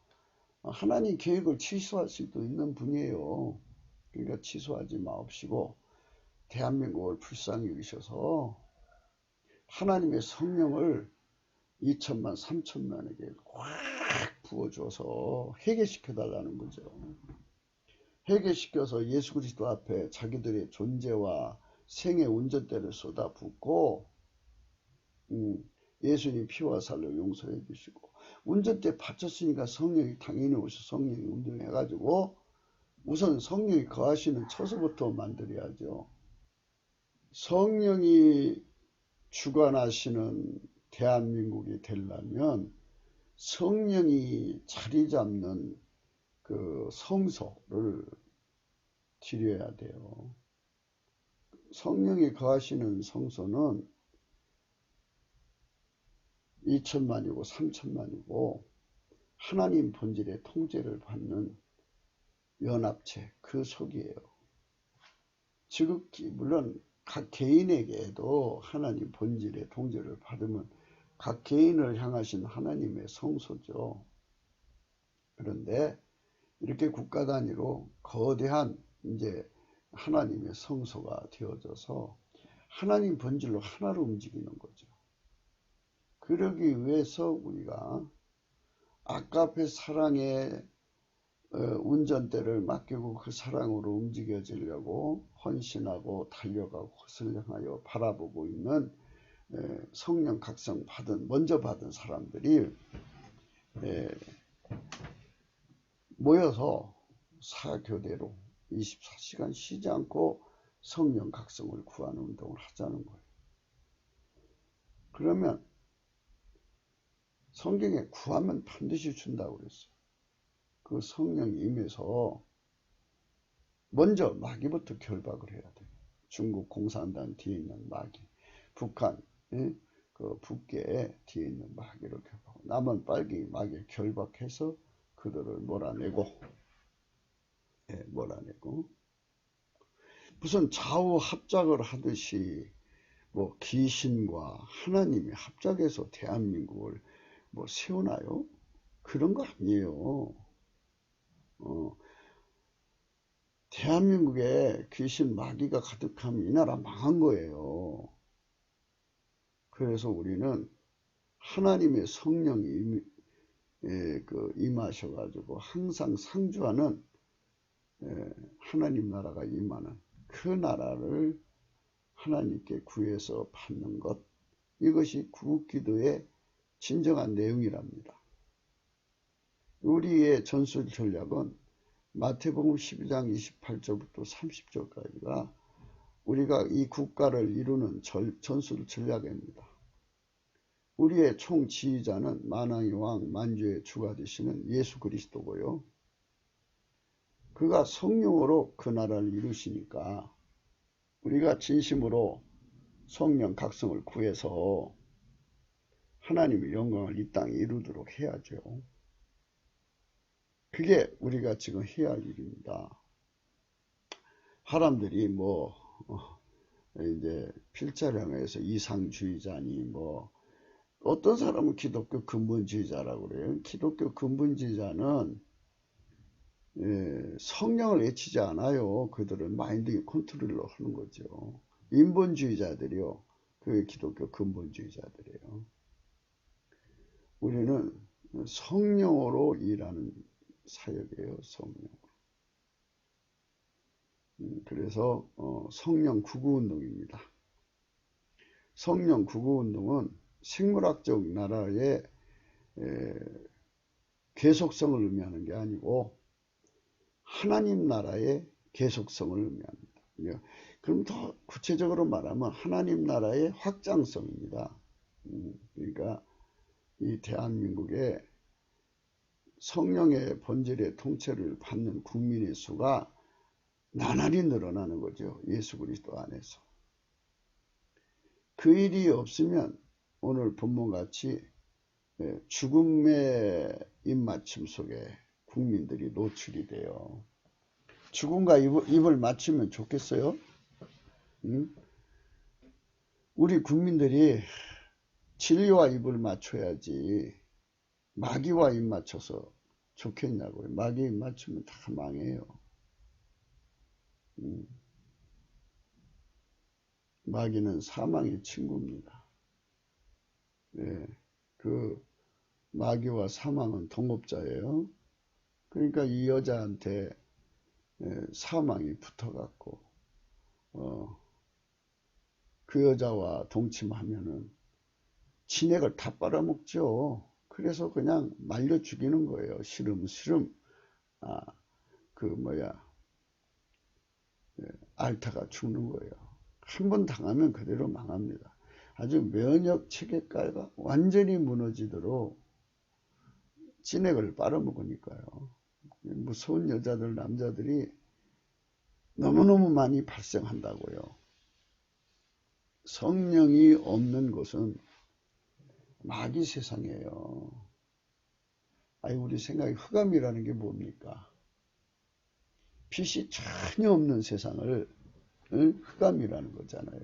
Speaker 1: 하나님 계획을 취소할 수도 있는 분이에요. 그러니까 취소하지 마옵시고 대한민국을 불쌍히 여기셔서 하나님의 성령을 2천만, 3천만에게 확 부어줘서 회개시켜달라는 거죠. 회개시켜서 예수 그리스도 앞에 자기들의 존재와 생의 운전대를 쏟아붓고 예수님 피와 살로 용서해 주시고 운전대 바쳤으니까 성령이 당연히 오셔 성령이 운전해가지고 우선 성령이 거하시는 처소부터 만들어야죠. 성령이 주관하시는 대한민국이 되려면 성령이 자리 잡는 그 성소를 지려야 돼요. 성령이 거하시는 성소는 2천만이고 3천만이고 하나님 본질의 통제를 받는 연합체 그 속이에요. 지극히 물론 각 개인에게도 하나님 본질의 통제를 받으면 각 개인을 향하신 하나님의 성소죠. 그런데 이렇게 국가 단위로 거대한 이제 하나님의 성소가 되어져서 하나님 본질로 하나로 움직이는 거죠. 그러기 위해서 우리가 아까페 사랑의 운전대를 맡기고 그 사랑으로 움직여지려고 헌신하고 달려가고 그것을 향하여 바라보고 있는 성령 각성 먼저 받은 사람들이 모여서 사교대로 24시간 쉬지 않고 성령 각성을 구하는 운동을 하자는 거예요. 그러면 성경에 구하면 반드시 준다고 그랬어요. 그 성령이 임해서 먼저 마귀부터 결박을 해야 돼요. 중국 공산당 뒤에 있는 마귀, 북한 그 북계에 뒤에 있는 마귀를 결박하고 남은 빨갱이 마귀를 결박해서 그들을 몰아내고 무슨 좌우 합작을 하듯이 뭐 귀신과 하나님이 합작해서 대한민국을 뭐 세우나요? 그런 거 아니에요. 대한민국에 귀신 마귀가 가득하면 이 나라 망한 거예요. 그래서 우리는 하나님의 성령이 임하셔가지고 항상 상주하는 하나님 나라가 임하는 그 나라를 하나님께 구해서 받는 것, 이것이 구국기도의 진정한 내용이랍니다. 우리의 전술 전략은 마태복음 12장 28절부터 30절까지가 우리가 이 국가를 이루는 전술 전략입니다. 우리의 총지휘자는 만왕의 왕 만주의 주가 되시는 예수 그리스도고요. 그가 성령으로 그 나라를 이루시니까 우리가 진심으로 성령 각성을 구해서 하나님의 영광을 이 땅에 이루도록 해야죠. 그게 우리가 지금 해야 할 일입니다. 사람들이 뭐 이제 필자령에서 이상주의자니 뭐 어떤 사람은 기독교 근본주의자라고 그래요. 기독교 근본주의자는 성령을 외치지 않아요. 그들은 마인드 컨트롤로 하는 거죠. 인본주의자들이요. 그게 기독교 근본주의자들이에요. 우리는 성령으로 일하는 사역이에요. 성령으로. 그래서 성령 구구운동입니다. 성령 구구운동은 생물학적 나라의 계속성을 의미하는 게 아니고 하나님 나라의 계속성을 의미합니다. 그럼 더 구체적으로 말하면 하나님 나라의 확장성입니다. 그러니까 이 대한민국에 성령의 본질의 통치를 받는 국민의 수가 나날이 늘어나는 거죠. 예수 그리스도 안에서. 그 일이 없으면 오늘 본문같이 죽음의 입맞춤 속에 국민들이 노출이 돼요. 죽음과 입을 맞추면 좋겠어요? 우리 국민들이 진리와 입을 맞춰야지 마귀와 입 맞춰서 좋겠냐고요. 마귀 입 맞추면 다 망해요. 마귀는 사망의 친구입니다. 그 마귀와 사망은 동업자예요. 그러니까 이 여자한테 사망이 붙어갖고 그 여자와 동침하면은 진액을 다 빨아먹죠. 그래서 그냥 말려 죽이는 거예요. 시름시름 앓다가 죽는 거예요. 한 번 당하면 그대로 망합니다. 아주 면역 체계가 완전히 무너지도록 진액을 빨아먹으니까요. 무서운 여자들, 남자들이 너무너무 많이 발생한다고요. 성령이 없는 곳은 마귀 세상이에요. 우리 생각에 흑암이라는 게 뭡니까? 빛이 전혀 없는 세상을 흑암이라는 거잖아요.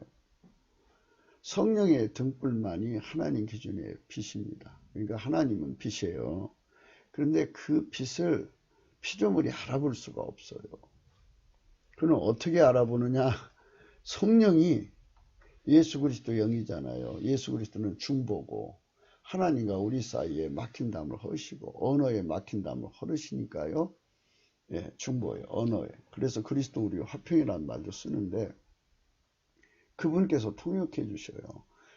Speaker 1: 성령의 등불만이 하나님 기준의 빛입니다. 그러니까 하나님은 빛이에요. 그런데 그 빛을 피조물이 알아볼 수가 없어요. 그는 어떻게 알아보느냐? 성령이 예수 그리스도 영이잖아요. 예수 그리스도는 중보고 하나님과 우리 사이에 막힌 담을 허시고 언어에 막힌 담을 허르시니까요. 중보예요. 언어에. 그래서 그리스도 우리 화평이라는 말도 쓰는데 그분께서 통역해 주셔요.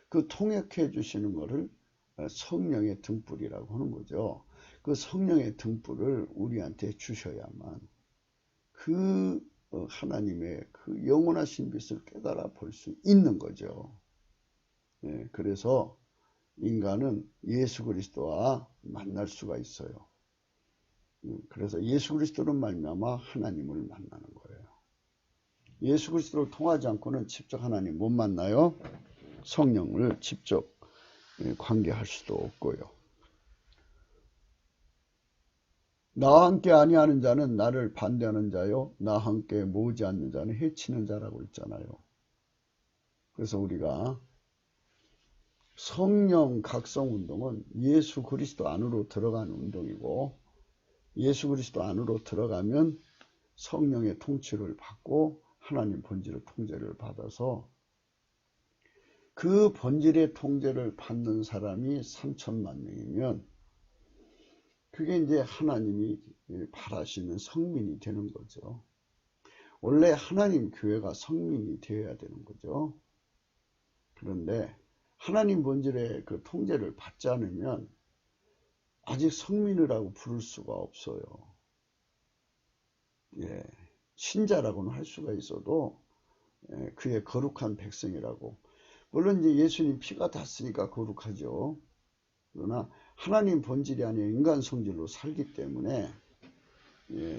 Speaker 1: 그 통역해 주시는 것을 성령의 등불이라고 하는 거죠. 그 성령의 등불을 우리한테 주셔야만 그 하나님의 그 영원하신 빛을 깨달아 볼 수 있는 거죠. 그래서 인간은 예수 그리스도와 만날 수가 있어요. 그래서 예수 그리스도로 말미암아 하나님을 만나는 거예요. 예수 그리스도를 통하지 않고는 직접 하나님 못 만나요. 성령을 직접 관계할 수도 없고요. 나와 함께 아니하는 자는 나를 반대하는 자요, 나와 함께 모으지 않는 자는 해치는 자라고 있잖아요. 그래서 우리가 성령 각성 운동은 예수 그리스도 안으로 들어가는 운동이고, 예수 그리스도 안으로 들어가면 성령의 통치를 받고 하나님 본질의 통제를 받아서 그 본질의 통제를 받는 사람이 3천만 명이면 그게 이제 하나님이 바라시는 성민이 되는 거죠. 원래 하나님 교회가 성민이 되어야 되는 거죠. 그런데 하나님 본질의 그 통제를 받지 않으면 아직 성민이라고 부를 수가 없어요. 신자라고는 할 수가 있어도 그의 거룩한 백성이라고. 물론 이제 예수님 피가 닿았으니까 거룩하죠. 그러나 하나님 본질이 아니라 인간 성질로 살기 때문에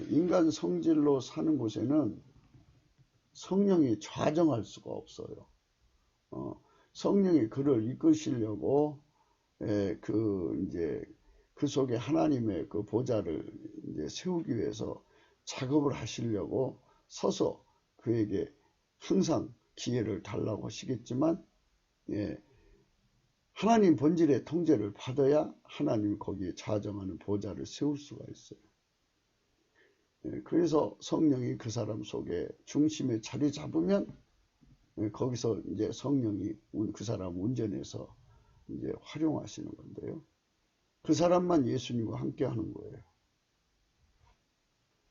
Speaker 1: 인간 성질로 사는 곳에는 성령이 좌정할 수가 없어요. 성령이 그를 이끄시려고 그 속에 하나님의 그 보좌를 이제 세우기 위해서 작업을 하시려고 서서 그에게 항상 기회를 달라고 하시겠지만 하나님 본질의 통제를 받아야 하나님이 거기에 좌정하는 보좌를 세울 수가 있어요. 그래서 성령이 그 사람 속에 중심에 자리 잡으면 거기서 이제 성령이 그 사람 운전해서 이제 활용하시는 건데요. 그 사람만 예수님과 함께 하는 거예요.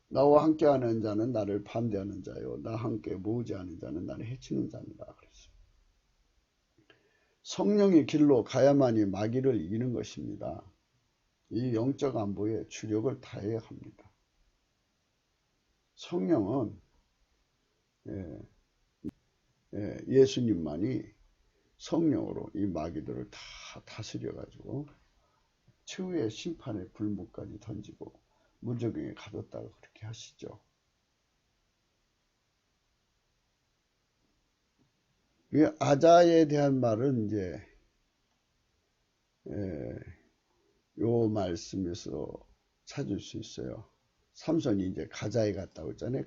Speaker 1: 나와 함께 하는 자는 나를 반대하는 자요, 나와 함께 모으지 않은 자는 나를 해치는 자니라 그랬어요. 성령의 길로 가야만이 마귀를 이기는 것입니다. 이 영적 안보에 주력을 다해야 합니다. 성령은 예수님만이 성령으로 이 마귀들을 다 다스려 가지고 최후의 심판의 불못까지 던지고 무적행에 가뒀다고 그렇게 하시죠. 이 아자에 대한 말은 이제 요 말씀에서 찾을 수 있어요. 삼손이 이제 가자에 갔다고 했잖아요.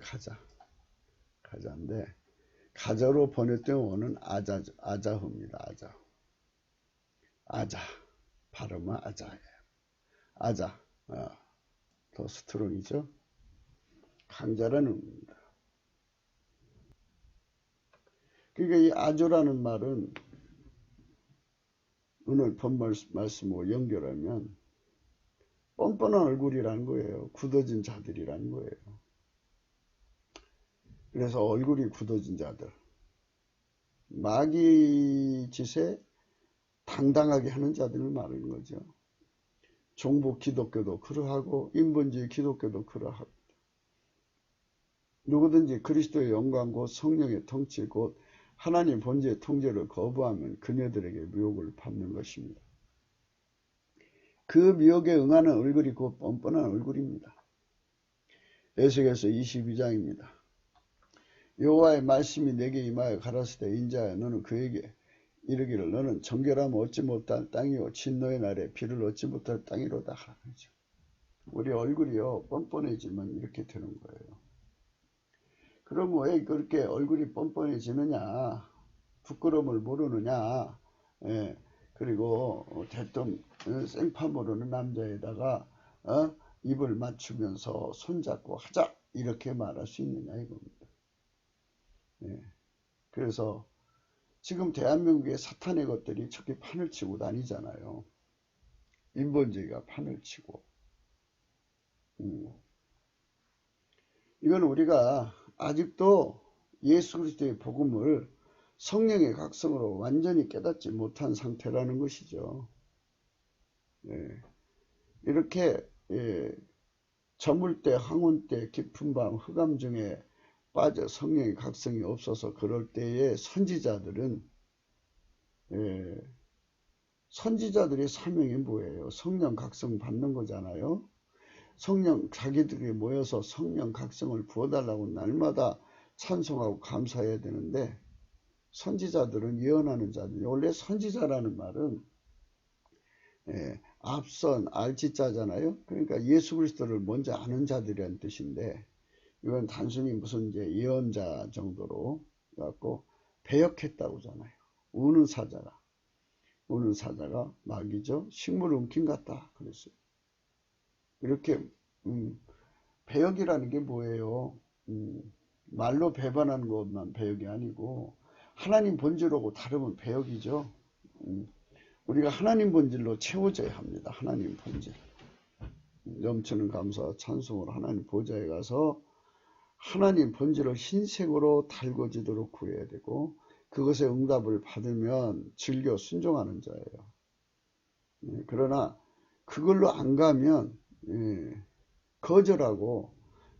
Speaker 1: 가자인데 가자로 번역된 원은 아자흐입니다. 아자 발음은 아자예요. 아자 더 스트롱이죠. 강자라는 의미입니다. 그러니까 이 아조라는 말은 오늘 본 말씀으로 연결하면 뻔뻔한 얼굴이라는 거예요. 굳어진 자들이라는 거예요. 그래서 얼굴이 굳어진 자들, 마귀 짓에 당당하게 하는 자들을 말하는 거죠. 종북 기독교도 그러하고 인본주의 기독교도 그러하고, 누구든지 그리스도의 영광 곧 성령의 통치 곧 하나님 본체의 통제를 거부하면 그녀들에게 미혹을 받는 것입니다. 그 미혹에 응하는 얼굴이 곧 뻔뻔한 얼굴입니다. 에스겔서 22장입니다. 여호와의 말씀이 내게 임하여 가라사대 인자야 너는 그에게 이르기를 너는 정결하면 얻지 못할 땅이요 진노의 날에 비를 얻지 못할 땅이로다 하죠. 우리 얼굴이요 뻔뻔해지면 이렇게 되는 거예요. 그럼 왜 그렇게 얼굴이 뻔뻔해지느냐, 부끄러움을 모르느냐, 예, 그리고 대뜸 생파 모르는 남자에다가 입을 맞추면서 손잡고 하자 이렇게 말할 수 있느냐 이겁니다. 예, 그래서 지금 대한민국의 사탄의 것들이 저렇게 판을 치고 다니잖아요. 인본주의가 판을 치고. 이건 우리가 아직도 예수 그리스도의 복음을 성령의 각성으로 완전히 깨닫지 못한 상태라는 것이죠. 예. 이렇게 저물 때, 항운 때, 깊은 밤, 흑암 중에 빠져 성령의 각성이 없어서 그럴 때에 선지자들은 선지자들의 사명이 뭐예요? 성령 각성 받는 거잖아요. 성령 자기들이 모여서 성령 각성을 부어달라고 날마다 찬송하고 감사해야 되는데 선지자들은 예언하는 자들. 원래 선지자라는 말은 앞선 알지자잖아요. 그러니까 예수 그리스도를 먼저 아는 자들이라는 뜻인데 이건 단순히 무슨 이제 예언자 정도로 갖고 배역했다고 하잖아요. 우는 사자가 마귀죠. 식물 웅킨 같다 그랬어요. 이렇게 배역이라는 게 뭐예요? 말로 배반하는 것만 배역이 아니고 하나님 본질하고 다르면 배역이죠. 우리가 하나님 본질로 채워져야 합니다. 하나님 본질. 넘치는 감사와 찬송으로 하나님 보좌에 가서 하나님 본질을 흰색으로 달궈지도록 구해야 되고 그것에 응답을 받으면 즐겨 순종하는 자예요. 그러나 그걸로 안 가면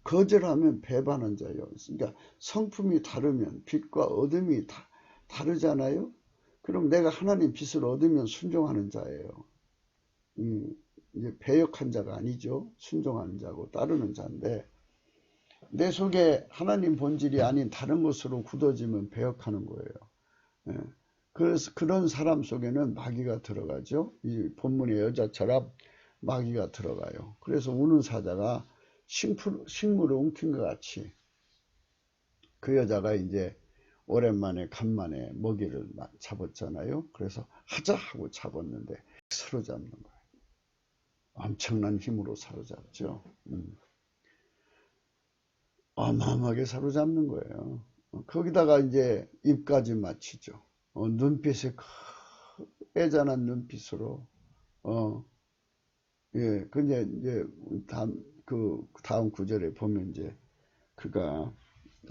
Speaker 1: 거절하면 배반한 자예요. 그러니까 성품이 다르면 빛과 어둠이 다르잖아요. 그럼 내가 하나님 빛을 얻으면 순종하는 자예요. 이제 배역한 자가 아니죠. 순종하는 자고 따르는 자인데 내 속에 하나님 본질이 아닌 다른 것으로 굳어지면 배역하는 거예요. 그래서 그런 사람 속에는 마귀가 들어가죠. 이 본문의 여자처럼 마귀가 들어가요. 그래서 우는 사자가 식물을 웅킨 것 같이 그 여자가 이제 오랜만에 간만에 먹이를 잡았잖아요. 그래서 하자 하고 잡았는데 사로잡는 거예요. 엄청난 힘으로 사로잡죠. 어마어마하게 사로잡는 거예요. 거기다가 이제 입까지 맞추죠. 눈빛에 애잔한 눈빛으로 근데 이제 다음 구절에 보면 이제 그가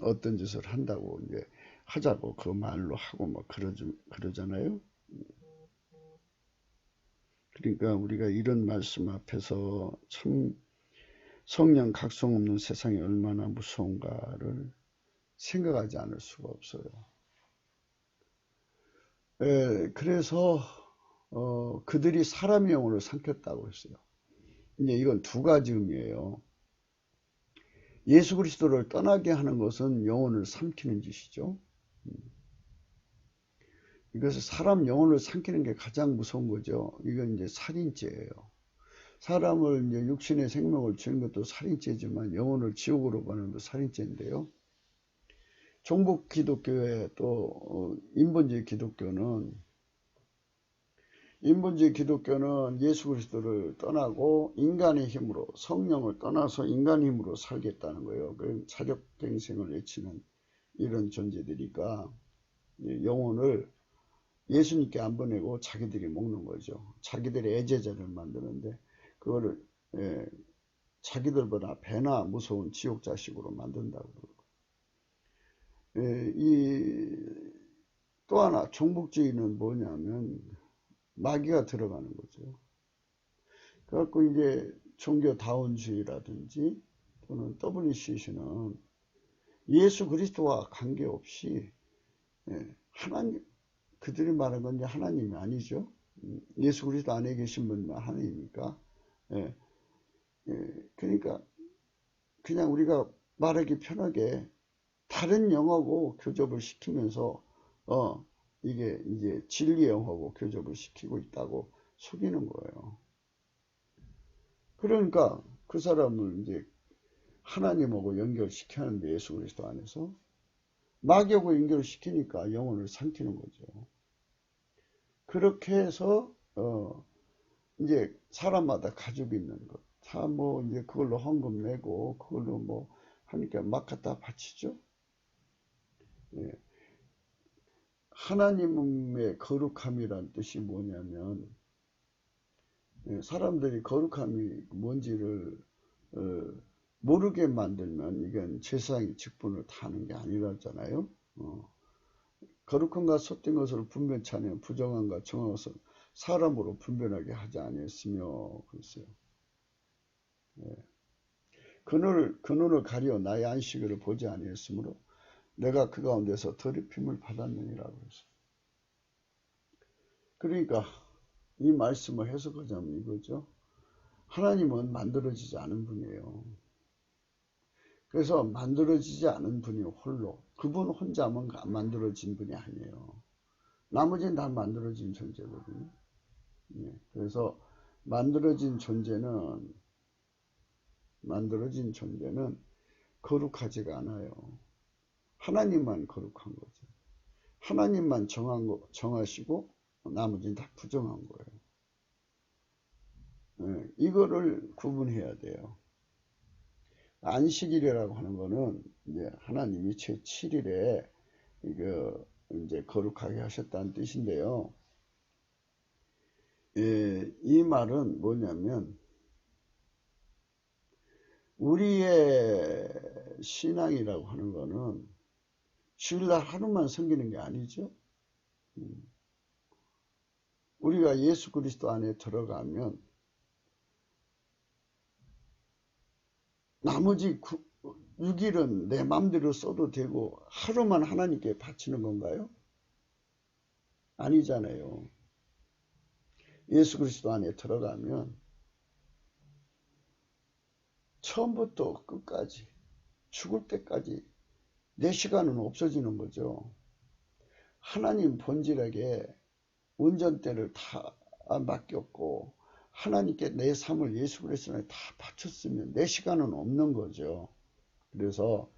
Speaker 1: 어떤 짓을 한다고 이제 하자고 그 말로 하고 막 그러잖아요. 그러니까 우리가 이런 말씀 앞에서 참 성령 각성 없는 세상이 얼마나 무서운가를 생각하지 않을 수가 없어요. 그래서 그들이 사람의 영혼을 삼켰다고 했어요. 이제 이건 두 가지 의미예요. 예수 그리스도를 떠나게 하는 것은 영혼을 삼키는 짓이죠. 이것은 사람 영혼을 삼키는 게 가장 무서운 거죠. 이건 이제 살인죄예요. 사람을 이제 육신의 생명을 주는 것도 살인죄지만 영혼을 지옥으로 보내는 것도 살인죄인데요. 종북 기독교에 또 인본주의 기독교는 예수 그리스도를 떠나고 인간의 힘으로 성령을 떠나서 인간의 힘으로 살겠다는 거예요. 그 사력갱생을 외치는 이런 존재들이니까 영혼을 예수님께 안 보내고 자기들이 먹는 거죠. 자기들의 애제자를 만드는데 그거를 자기들보다 배나 무서운 지옥 자식으로 만든다고 그러고. 또 하나 종북주의는 뭐냐면 마귀가 들어가는 거죠. 그래갖고 이제 종교다원주의라든지 또는 WCC는 예수 그리스도와 관계없이 하나님, 그들이 말한 건 이제 하나님이 아니죠. 예수 그리스도 안에 계신 분만 하나님이니까. 그러니까 그냥 우리가 말하기 편하게 다른 영하고 교접을 시키면서 이게 이제 진리 영하고 교접을 시키고 있다고 속이는 거예요. 그러니까 그 사람을 이제 하나님하고 연결시켜야 하는데 예수 그리스도 안에서 마귀하고 연결시키니까 영혼을 삼키는 거죠. 그렇게 해서 이제 사람마다 가지고 있는 것 다 뭐 이제 그걸로 헌금 내고 그걸로 뭐 하니까 막 갖다 바치죠. 하나님의 거룩함이란 뜻이 뭐냐면 사람들이 거룩함이 뭔지를 모르게 만들면 이건 제사장의 직분을 다하는 게 아니라잖아요. 거룩함과 헛된 것을 분변치 않으면 부정함과 정한 것을 사람으로 분별하게 하지 아니했으며 그랬어요. 그 눈을 가려 나의 안식일을 보지 아니했으므로 내가 그 가운데서 더럽힘을 받았느니라고 그랬어요. 그러니까 이 말씀을 해석하자면 이거죠. 하나님은 만들어지지 않은 분이에요. 그래서 만들어지지 않은 분이 홀로, 그분 혼자만 만들어진 분이 아니에요. 나머지는 다 만들어진 존재거든요. 그래서 만들어진 존재는 거룩하지가 않아요. 하나님만 거룩한 거죠. 하나님만 정하시고 나머지는 다 부정한 거예요. 이거를 구분해야 돼요. 안식일이라고 하는 거는 이제 하나님이 제7일에 이제 거룩하게 하셨다는 뜻인데요. 이 말은 뭐냐면 우리의 신앙이라고 하는 거는 주일날 하루만 섬기는 게 아니죠. 우리가 예수 그리스도 안에 들어가면 나머지 6일은 내 마음대로 써도 되고 하루만 하나님께 바치는 건가요? 아니잖아요. 예수 그리스도 안에 들어가면 처음부터 끝까지 죽을 때까지 내 시간은 없어지는 거죠. 하나님 본질에게 운전대를 다 맡겼고 하나님께 내 삶을 예수 그리스도에 다 바쳤으면 내 시간은 없는 거죠. 그래서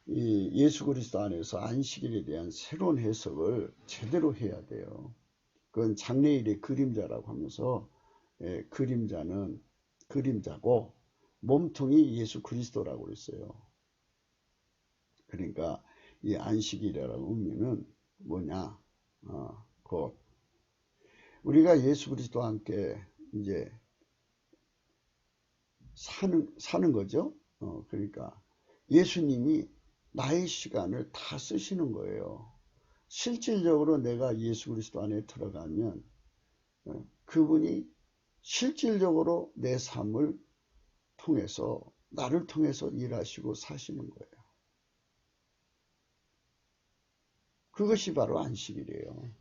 Speaker 1: 이 예수 그리스도 안에서 안식일에 대한 새로운 해석을 제대로 해야 돼요. 그건 장래일의 그림자라고 하면서 그림자는 그림자고 몸통이 예수 그리스도라고 그랬어요. 그러니까 이 안식일이라는 의미는 뭐냐? 곧 우리가 예수 그리스도와 함께 이제 사는 거죠. 그러니까 예수님이 나의 시간을 다 쓰시는 거예요. 실질적으로 내가 예수 그리스도 안에 들어가면 그분이 실질적으로 내 삶을 통해서 나를 통해서 일하시고 사시는 거예요. 그것이 바로 안식일이에요.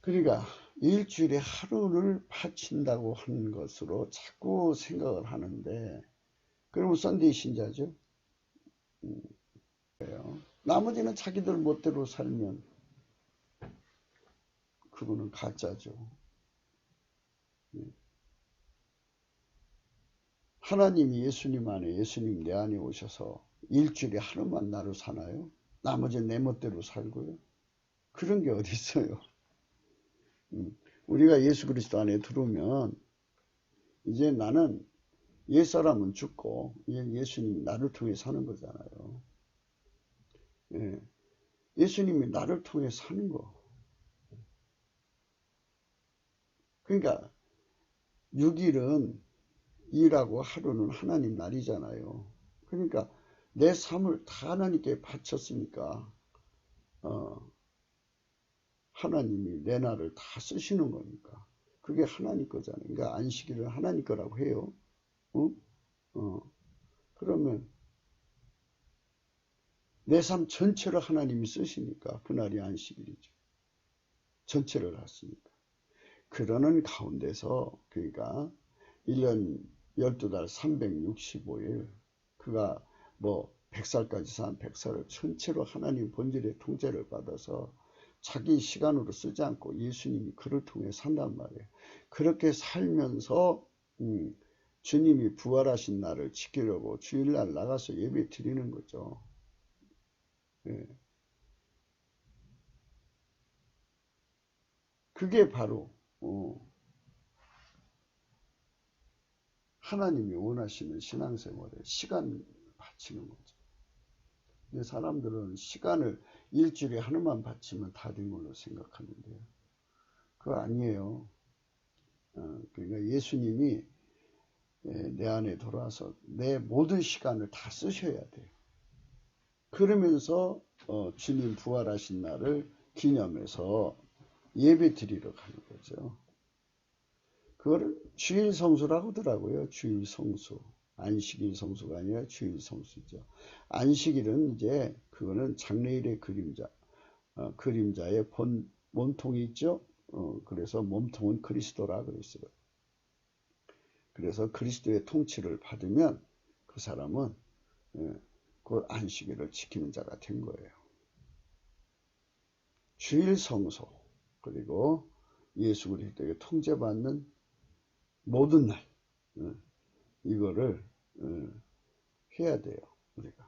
Speaker 1: 그러니까 일주일에 하루를 바친다고 하는 것으로 자꾸 생각을 하는데 그러면 썬데이 신자죠. 나머지는 자기들 멋대로 살면 그거는 가짜죠. 하나님이 예수님 안에 예수님 내 안에 오셔서 일주일에 하루만 나로 사나요? 나머지는 내 멋대로 살고요. 그런 게 어디 있어요. 우리가 예수 그리스도 안에 들어오면 이제 나는 옛사람은 죽고 예수님이 나를 통해 사는 거잖아요. 예수님이 나를 통해 사는 거. 그러니까 6일은 일하고 하루는 하나님 날이잖아요. 그러니까 내 삶을 다 하나님께 바쳤으니까 하나님이 내 날을 다 쓰시는 거니까 그게 하나님 거잖아요. 그러니까 안식일을 하나님 거라고 해요. 그러면 내 삶 전체를 하나님이 쓰시니까 그날이 안식일이죠. 전체를 하시니까. 그러는 가운데서 그러니까 1년 12달 365일 그가 뭐 100살까지 산 100살을 전체로 하나님 본질의 통제를 받아서 자기 시간으로 쓰지 않고 예수님이 그를 통해 산단 말이에요. 그렇게 살면서 주님이 부활하신 날을 지키려고 주일날 나가서 예배 드리는 거죠. 예. 그게 바로 하나님이 원하시는 신앙생활에 시간 바치는 거죠. 근데 사람들은 시간을 일주일에 하루만 바치면 다 된 걸로 생각하는데요. 그거 아니에요. 그러니까 예수님이 내 안에 돌아와서 내 모든 시간을 다 쓰셔야 돼요. 그러면서 주님 부활하신 날을 기념해서 예배 드리러 가는 거죠. 그거를 주일 성수라고 하더라고요. 주일 성수. 안식일 성수가 아니라 주일 성수죠. 안식일은 이제 그거는 장래일의 그림자. 그림자의 몸통이 있죠. 그래서 몸통은 그리스도라 그랬어요. 그래서 그리스도의 통치를 받으면 그 사람은 그 안식일을 지키는 자가 된 거예요. 주일 성소 그리고 예수 그리스도에게 통제받는 모든 날 이거를 해야 돼요. 우리가.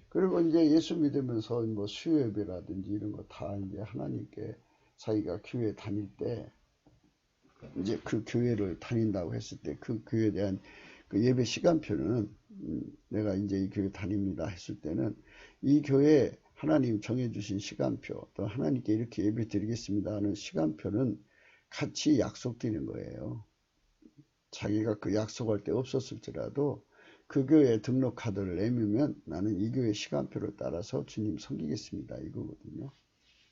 Speaker 1: 그리고 이제 예수 믿으면서 뭐 수요예배라든지 이런 거 다 이제 하나님께 자기가 교회 다닐 때 이제 그 교회를 다닌다고 했을 때 그 교회에 대한 그 예배 시간표는 내가 이제 이 교회 다닙니다 했을 때는 이 교회 하나님 정해주신 시간표 또 하나님께 이렇게 예배 드리겠습니다 하는 시간표는 같이 약속드리는 거예요. 자기가 그 약속할 때 없었을지라도 그 교회 등록 카드를 내밀면 나는 이 교회 시간표를 따라서 주님 섬기겠습니다 이거거든요.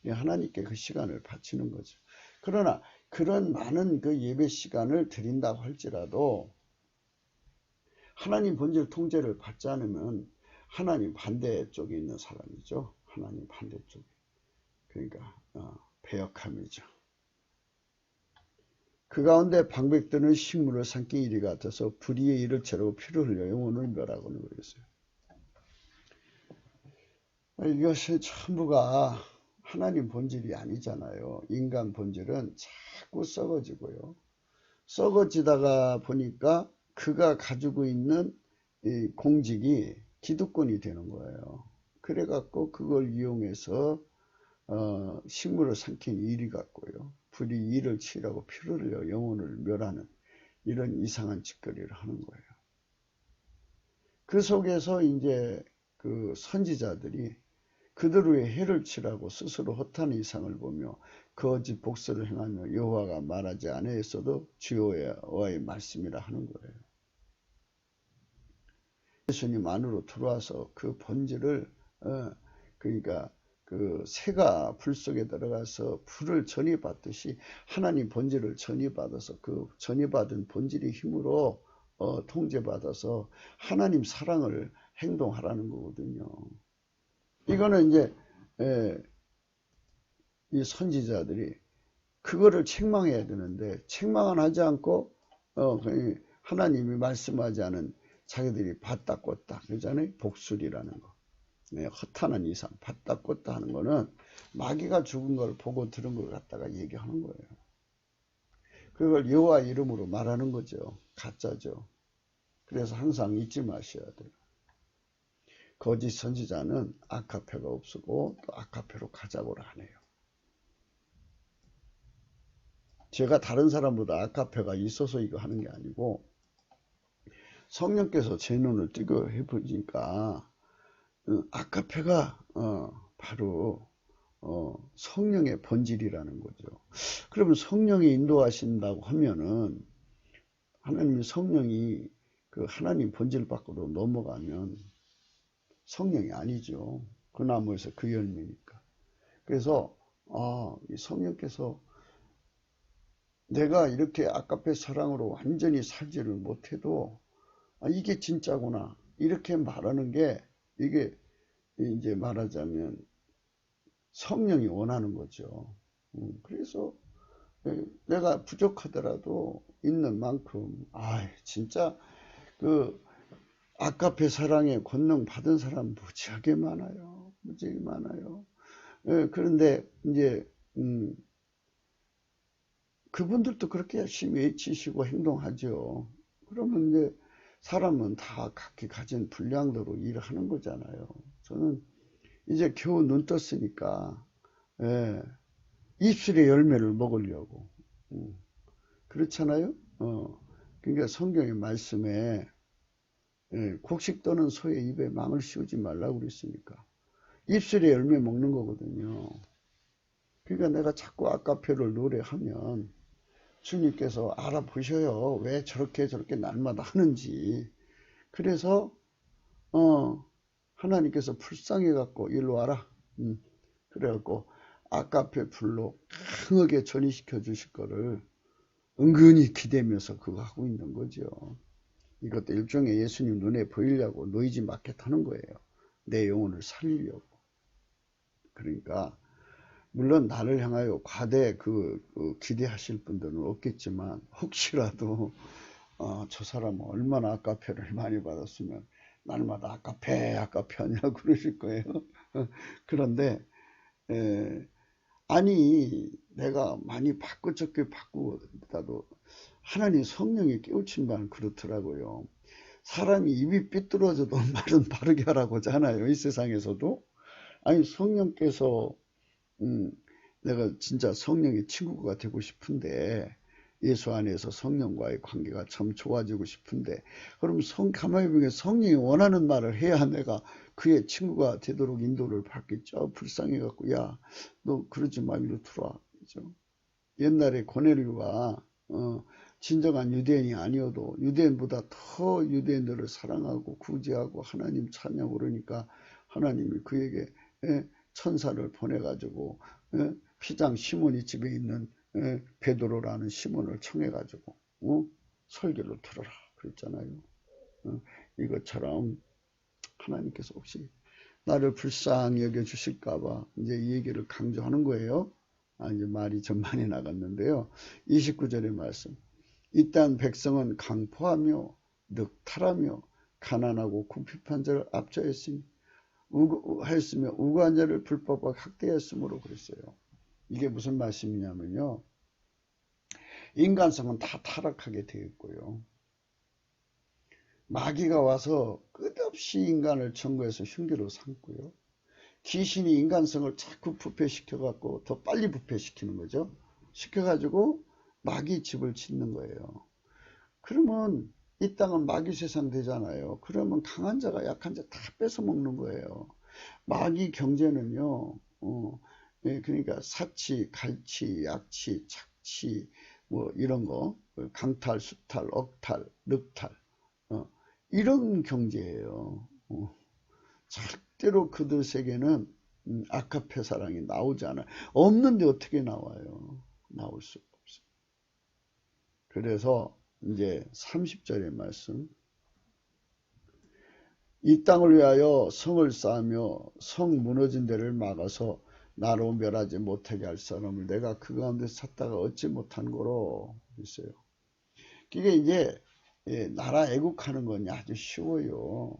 Speaker 1: 하나님께 그 시간을 바치는 거죠. 그러나 그런 많은 그 예배 시간을 드린다고 할지라도 하나님 본질 통제를 받지 않으면 하나님 반대쪽에 있는 사람이죠. 하나님 반대쪽에. 그러니까 배역함이죠. 그 가운데 방백들은 식물을 삼킨 이리 같아서 불의의 일을 채우고 피를 흘려 영혼을 멸하고는 그랬어요. 이것이 전부가 하나님 본질이 아니잖아요. 인간 본질은 자꾸 썩어지고요. 썩어지다가 보니까 그가 가지고 있는 이 공직이 기득권이 되는 거예요. 그래갖고 그걸 이용해서 식물을 삼킨 일이 같고요. 불이 이를 치라고 피를 흘려 영혼을 멸하는 이런 이상한 짓거리를 하는 거예요. 그 속에서 이제 그 선지자들이 그들의 해를 치라고 스스로 허탄의 이상을 보며 거짓 복수를 행하며 여호와가 말하지 아니하였어도 주여와의 말씀이라 하는 거예요. 예수님 안으로 들어와서 그 본질을 그러니까 그 새가 불 속에 들어가서 불을 전이받듯이 하나님 본질을 전이받아서 그 전이받은 본질의 힘으로 통제받아서 하나님 사랑을 행동하라는 거거든요. 이거는 이제 이 선지자들이 그거를 책망해야 되는데 책망은 하지 않고 하나님이 말씀하지 않은 자기들이 받다 꽂다 그러잖아요. 복술이라는 거. 허탄한 이상 받다 꽂다 하는 거는 마귀가 죽은 걸 보고 들은 걸 갖다가 얘기하는 거예요. 그걸 여호와 이름으로 말하는 거죠. 가짜죠. 그래서 항상 잊지 마셔야 돼요. 거짓 선지자는 아카페가 없고 또 아카페로 가자고를 안 해요. 제가 다른 사람보다 아카페가 있어서 이거 하는 게 아니고 성령께서 제 눈을 뜨게 해보니까 아카페가 바로 성령의 본질이라는 거죠. 그러면 성령이 인도하신다고 하면은 하나님의 성령이 그 하나님 본질 밖으로 넘어가면 성령이 아니죠. 그 나무에서 그 열매니까. 그래서 이 성령께서 내가 이렇게 아카페 사랑으로 완전히 살지를 못해도 이게 진짜구나 이렇게 말하는 게 이게 이제 말하자면 성령이 원하는 거죠. 그래서 내가 부족하더라도 있는 만큼 진짜 그 아카페 사랑의 권능 받은 사람 무지하게 많아요. 무지하게 많아요. 그런데 이제 그분들도 그렇게 열심히 외치시고 행동하죠. 그러면 이제 사람은 다 각기 가진 분량대로 일을 하는 거잖아요. 저는 이제 겨우 눈 떴으니까 입술의 열매를 먹으려고 그렇잖아요. 그러니까 성경의 말씀에 곡식 떠는 소의 입에 망을 씌우지 말라고 그랬으니까 입술의 열매 먹는 거거든요. 그러니까 내가 자꾸 아카페를 노래하면 주님께서 알아보셔요. 왜 저렇게 날마다 하는지. 그래서 하나님께서 불쌍해 갖고 일로 와라. 그래갖고 아카페 불로 강하게 전이시켜 주실 거를 은근히 기대면서 그거 하고 있는 거죠. 이것도 일종의 예수님 눈에 보이려고 노이즈 마켓 하는 거예요. 내 영혼을 살리려고. 그러니까 물론 나를 향하여 과대 기대하실 분들은 없겠지만 혹시라도 저 사람은 얼마나 아카페를 많이 받았으면 날마다 아카페 하냐고 그러실 거예요. 그런데 아니 내가 많이 받고 적게 받고보다도 하나님 성령이 깨우친 바는 그렇더라고요. 사람이 입이 삐뚤어져도 말은 바르게 하라고 하잖아요. 이 세상에서도. 아니 성령께서 내가 진짜 성령의 친구가 되고 싶은데 예수 안에서 성령과의 관계가 참 좋아지고 싶은데 그럼 가만히 보면 성령이 원하는 말을 해야 내가 그의 친구가 되도록 인도를 받겠죠. 불쌍해 갖고 야 너 그러지 마 이리로 들어와. 그죠? 옛날에 고넬료가 진정한 유대인이 아니어도 유대인보다 더 유대인들을 사랑하고 구제하고 하나님 찬양 그러니까 하나님이 그에게 천사를 보내가지고 피장 시몬이 집에 있는 베드로라는 시몬을 청해가지고 설교를 들어라 그랬잖아요. 이것처럼 하나님께서 혹시 나를 불쌍히 여겨주실까봐 이제 이 얘기를 강조하는 거예요. 이제 말이 좀 많이 나갔는데요. 29절의 말씀. 이 땅 백성은 강포하며 늑탈하며 가난하고 궁핍한 자를 압제했으며 우고한 자를 불법과 학대했으므로 그랬어요. 이게 무슨 말씀이냐면요. 인간성은 다 타락하게 되어 있고요. 마귀가 와서 끝없이 인간을 천국에서 흉기로 삼고요. 귀신이 인간성을 자꾸 부패시켜갖고 더 빨리 부패시키는 거죠. 시켜가지고 마귀 집을 짓는 거예요. 그러면 이 땅은 마귀 세상 되잖아요. 그러면 강한 자가 약한 자 다 뺏어 먹는 거예요. 마귀 경제는요. 그러니까 사치, 갈치, 약치, 착치 뭐 이런 거 강탈, 수탈, 억탈, 늑탈 이런 경제예요. 절대로 그들 세계는 아카페 사랑이 나오지 않아요. 없는데 어떻게 나와요? 나올 수가 없어요. 그래서 이제 30절의 말씀. 이 땅을 위하여 성을 쌓으며 성 무너진 데를 막아서 나로 멸하지 못하게 할 사람을 내가 그 가운데 찾다가 얻지 못한 거로 있어요. 이게 이제 나라 애국하는 건 아주 쉬워요.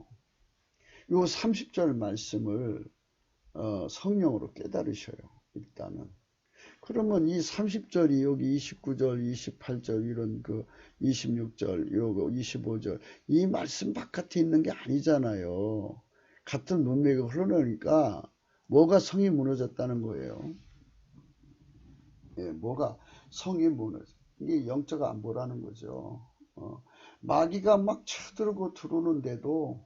Speaker 1: 요 30절 말씀을 성령으로 깨달으셔요. 일단은. 그러면 이 30절이 여기 29절, 28절 이런 26절, 요거 25절 이 말씀 바깥에 있는 게 아니잖아요. 같은 문맥이 흘러나오니까 뭐가 성이 무너졌다는 거예요. 뭐가 성이 무너져. 이게 영적 안보라는 거죠. 마귀가 막 쳐들고 들어오는데도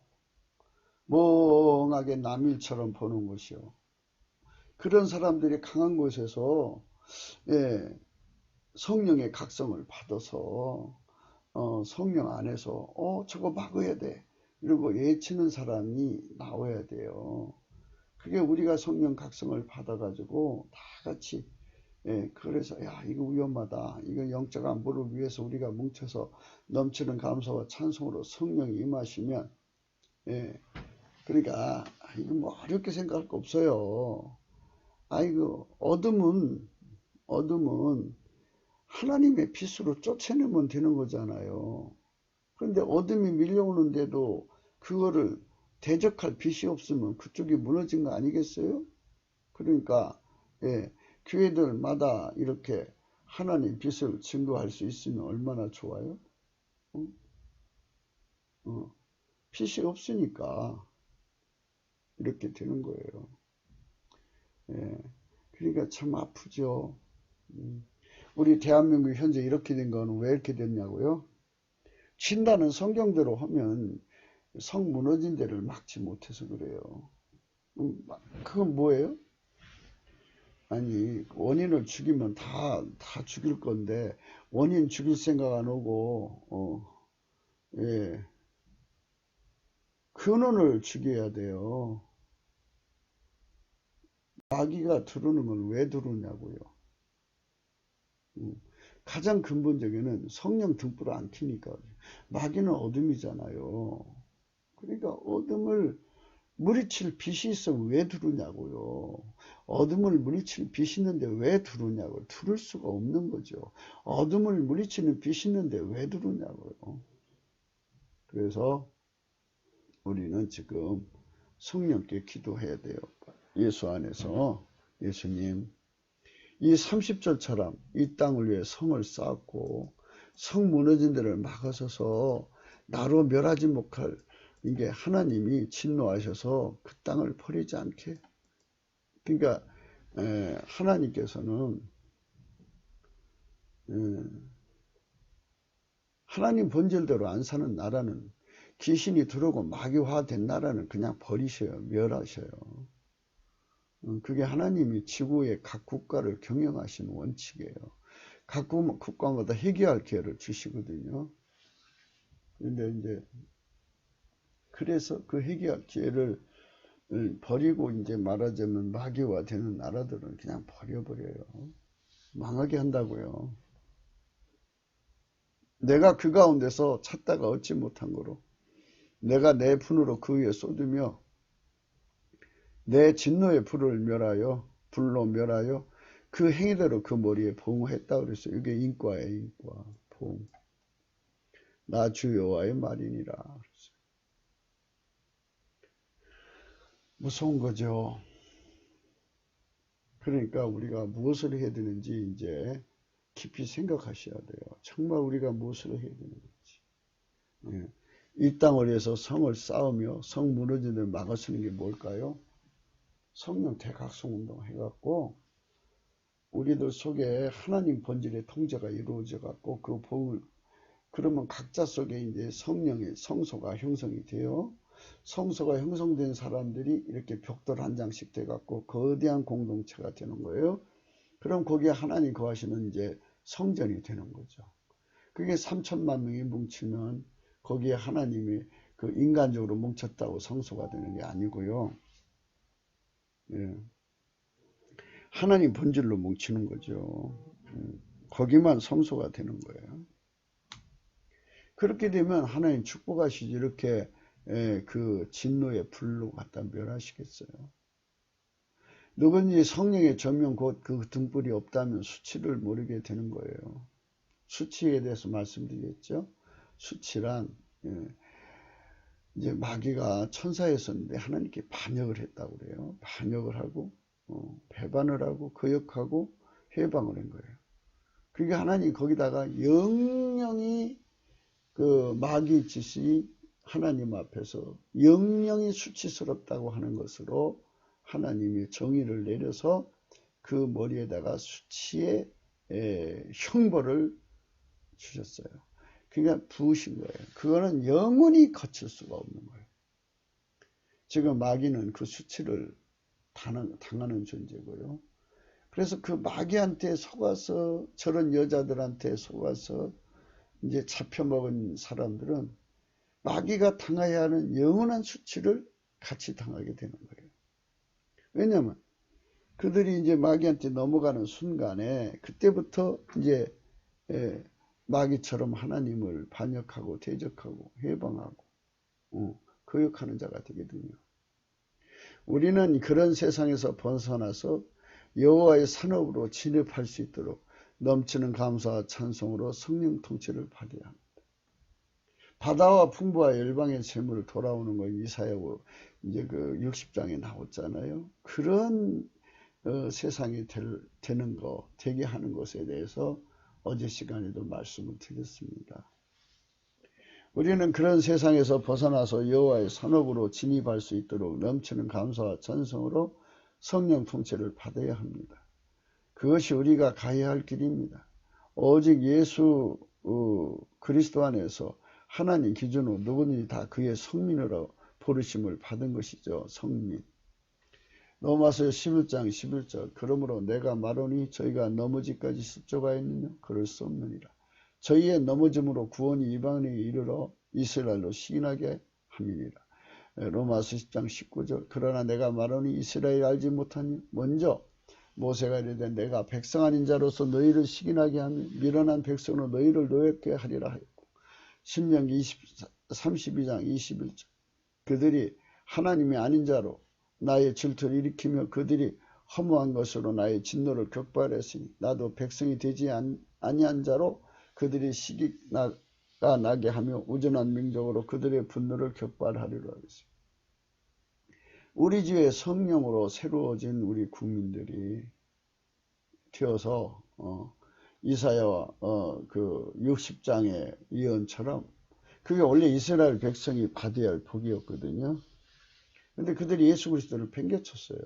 Speaker 1: 멍하게 남일처럼 보는 것이요. 그런 사람들이 강한 곳에서 예, 성령의 각성을 받아서 성령 안에서 저거 막아야 돼 이러고 외치는 사람이 나와야 돼요. 그게 우리가 성령 각성을 받아가지고 다 같이 그래서 야 이거 위험하다. 이거 영적 안보를 위해서 우리가 뭉쳐서 넘치는 감사와 찬송으로 성령이 임하시면 그러니까 이거 뭐 어렵게 생각할 거 없어요. 아이고 어둠은 하나님의 빛으로 쫓아내면 되는 거잖아요. 그런데 어둠이 밀려오는데도 그거를 대적할 빛이 없으면 그쪽이 무너진 거 아니겠어요? 그러니까 교회들마다 이렇게 하나님 빛을 증거할 수 있으면 얼마나 좋아요? 빛이 없으니까 이렇게 되는 거예요. 그러니까 참 아프죠. 우리 대한민국이 현재 이렇게 된 거는 왜 이렇게 됐냐고요? 친다는 성경대로 하면 성 무너진 데를 막지 못해서 그래요. 그건 뭐예요? 아니 원인을 죽이면 다 죽일 건데 원인 죽일 생각 안 하고 근원을 죽여야 돼요. 마귀가 들어오는 건 왜 들어오냐고요. 가장 근본적인 성령 등불을 안 켜니까. 마귀는 어둠이잖아요. 그러니까 어둠을 물리칠 빛이 있으면 왜 두르냐고요. 어둠을 물리칠 빛이 있는데 왜 두르냐고요. 두를 수가 없는 거죠. 어둠을 물리치는 빛이 있는데 왜 두르냐고요. 그래서 우리는 지금 성령께 기도해야 돼요. 예수 안에서 예수님 이 30절처럼 이 땅을 위해 성을 쌓았고 성 무너진 데를 막아서서 나로 멸하지 못할 이게 하나님이 진노하셔서 그 땅을 버리지 않게 그러니까 하나님께서는 하나님 본질대로 안 사는 나라는 귀신이 들어오고 마귀화된 나라는 그냥 버리셔요. 멸하셔요. 그게 하나님이 지구의 각 국가를 경영하시는 원칙이에요. 각 국가마다 해결할 기회를 주시거든요. 그런데 이제 그래서 그 해결할 기회를 버리고 이제 말하자면 마귀화되는 나라들은 그냥 버려버려요. 망하게 한다고요. 내가 그 가운데서 찾다가 얻지 못한 거로 내가 내 분으로 그 위에 쏟으며 내 진노의 불을 멸하여 불로 멸하여 그 행위대로 그 머리에 보응했다 그랬어요. 이게 인과예요. 인과 보응. 나 주 여호와의 말이니라 그랬어요. 무서운 거죠. 그러니까 우리가 무엇을 해야 되는지 이제 깊이 생각하셔야 돼요. 정말 우리가 무엇을 해야 되는지. 이 땅을 위해서 성을 쌓으며 성 무너지는 데를 막아서는 게 뭘까요? 성령 대각성운동 해갖고 우리들 속에 하나님 본질의 통제가 이루어져 갖고 그 복을 그러면 각자 속에 이제 성령의 성소가 형성이 돼요. 성소가 형성된 사람들이 이렇게 벽돌 한 장씩 돼 갖고 거대한 공동체가 되는 거예요. 그럼 거기에 하나님 거하시는 이제 성전이 되는 거죠. 그게 3천만 명이 뭉치면 거기에 하나님이 그 인간적으로 뭉쳤다고 성소가 되는 게 아니고요. 하나님 본질로 뭉치는 거죠. 거기만 성소가 되는 거예요. 그렇게 되면 하나님 축복하시지 이렇게 그 진노의 불로 갖다 멸하시겠어요. 누구든지 성령의 전면 곧 그 등불이 없다면 수치를 모르게 되는 거예요. 수치에 대해서 말씀드렸죠. 수치란 이제 마귀가 천사였었는데 하나님께 반역을 했다고 그래요. 반역을 하고 배반을 하고 거역하고 해방을 한 거예요. 그러니까 하나님 거기다가 영영이 그 마귀 짓이 하나님 앞에서 영영이 수치스럽다고 하는 것으로 하나님이 정의를 내려서 그 머리에다가 수치의 형벌을 주셨어요. 그러니까 부으신 거예요. 그거는 영원히 거칠 수가 없는 거예요. 지금 마귀는 그 수치를 당하는 존재고요. 그래서 그 마귀한테 속아서 저런 여자들한테 속아서 이제 잡혀먹은 사람들은 마귀가 당해야 하는 영원한 수치를 같이 당하게 되는 거예요. 왜냐하면 그들이 이제 마귀한테 넘어가는 순간에 그때부터 이제 마귀처럼 하나님을 반역하고 대적하고 해방하고 거역하는 자가 되거든요. 우리는 그런 세상에서 벗어나서 여호와의 산업으로 진입할 수 있도록 넘치는 감사와 찬송으로 성령 통치를 받아야 합니다. 바다와 풍부와 열방의 재물을 돌아오는 거 이사야고 이제 그 60장에 나왔잖아요. 그런 세상이 되는 거, 되게 하는 것에 대해서 어제 시간에도 말씀을 드렸습니다. 우리는 그런 세상에서 벗어나서 여호와의 산업으로 진입할 수 있도록 넘치는 감사와 찬송으로 성령 통치를 받아야 합니다. 그것이 우리가 가야 할 길입니다. 오직 예수 그리스도 안에서 하나님 기준으로 누구든지 다 그의 성민으로 부르심을 받은 것이죠. 성민. 로마서 11장 11절 그러므로 내가 말하니 저희가 넘어지까지 십조가했느냐 그럴 수 없느니라. 저희의 넘어짐으로 구원이 이방인에게 이르러 이스라엘로 시인하게 함이니라. 로마서 10장 19절 그러나 내가 말하니 이스라엘 알지 못하니 먼저 모세가 이르되 내가 백성 아닌 자로서 너희를 시인하게 하며 미련한 백성으로 너희를 노엽게 하리라 하였고 신명기 32장 21절 그들이 하나님이 아닌 자로 나의 질투를 일으키며 그들이 허무한 것으로 나의 진노를 격발했으니 나도 백성이 되지 아니한 자로 그들이 시기가 나게 하며 우전한 명적으로 그들의 분노를 격발하리라 하겠습니다. 우리 집에 성령으로 새로워진 우리 국민들이 되어서 이사야와 그 60장의 예언처럼 그게 원래 이스라엘 백성이 받아야 할 복이었거든요. 근데 그들이 예수 그리스도를 팽개쳤어요.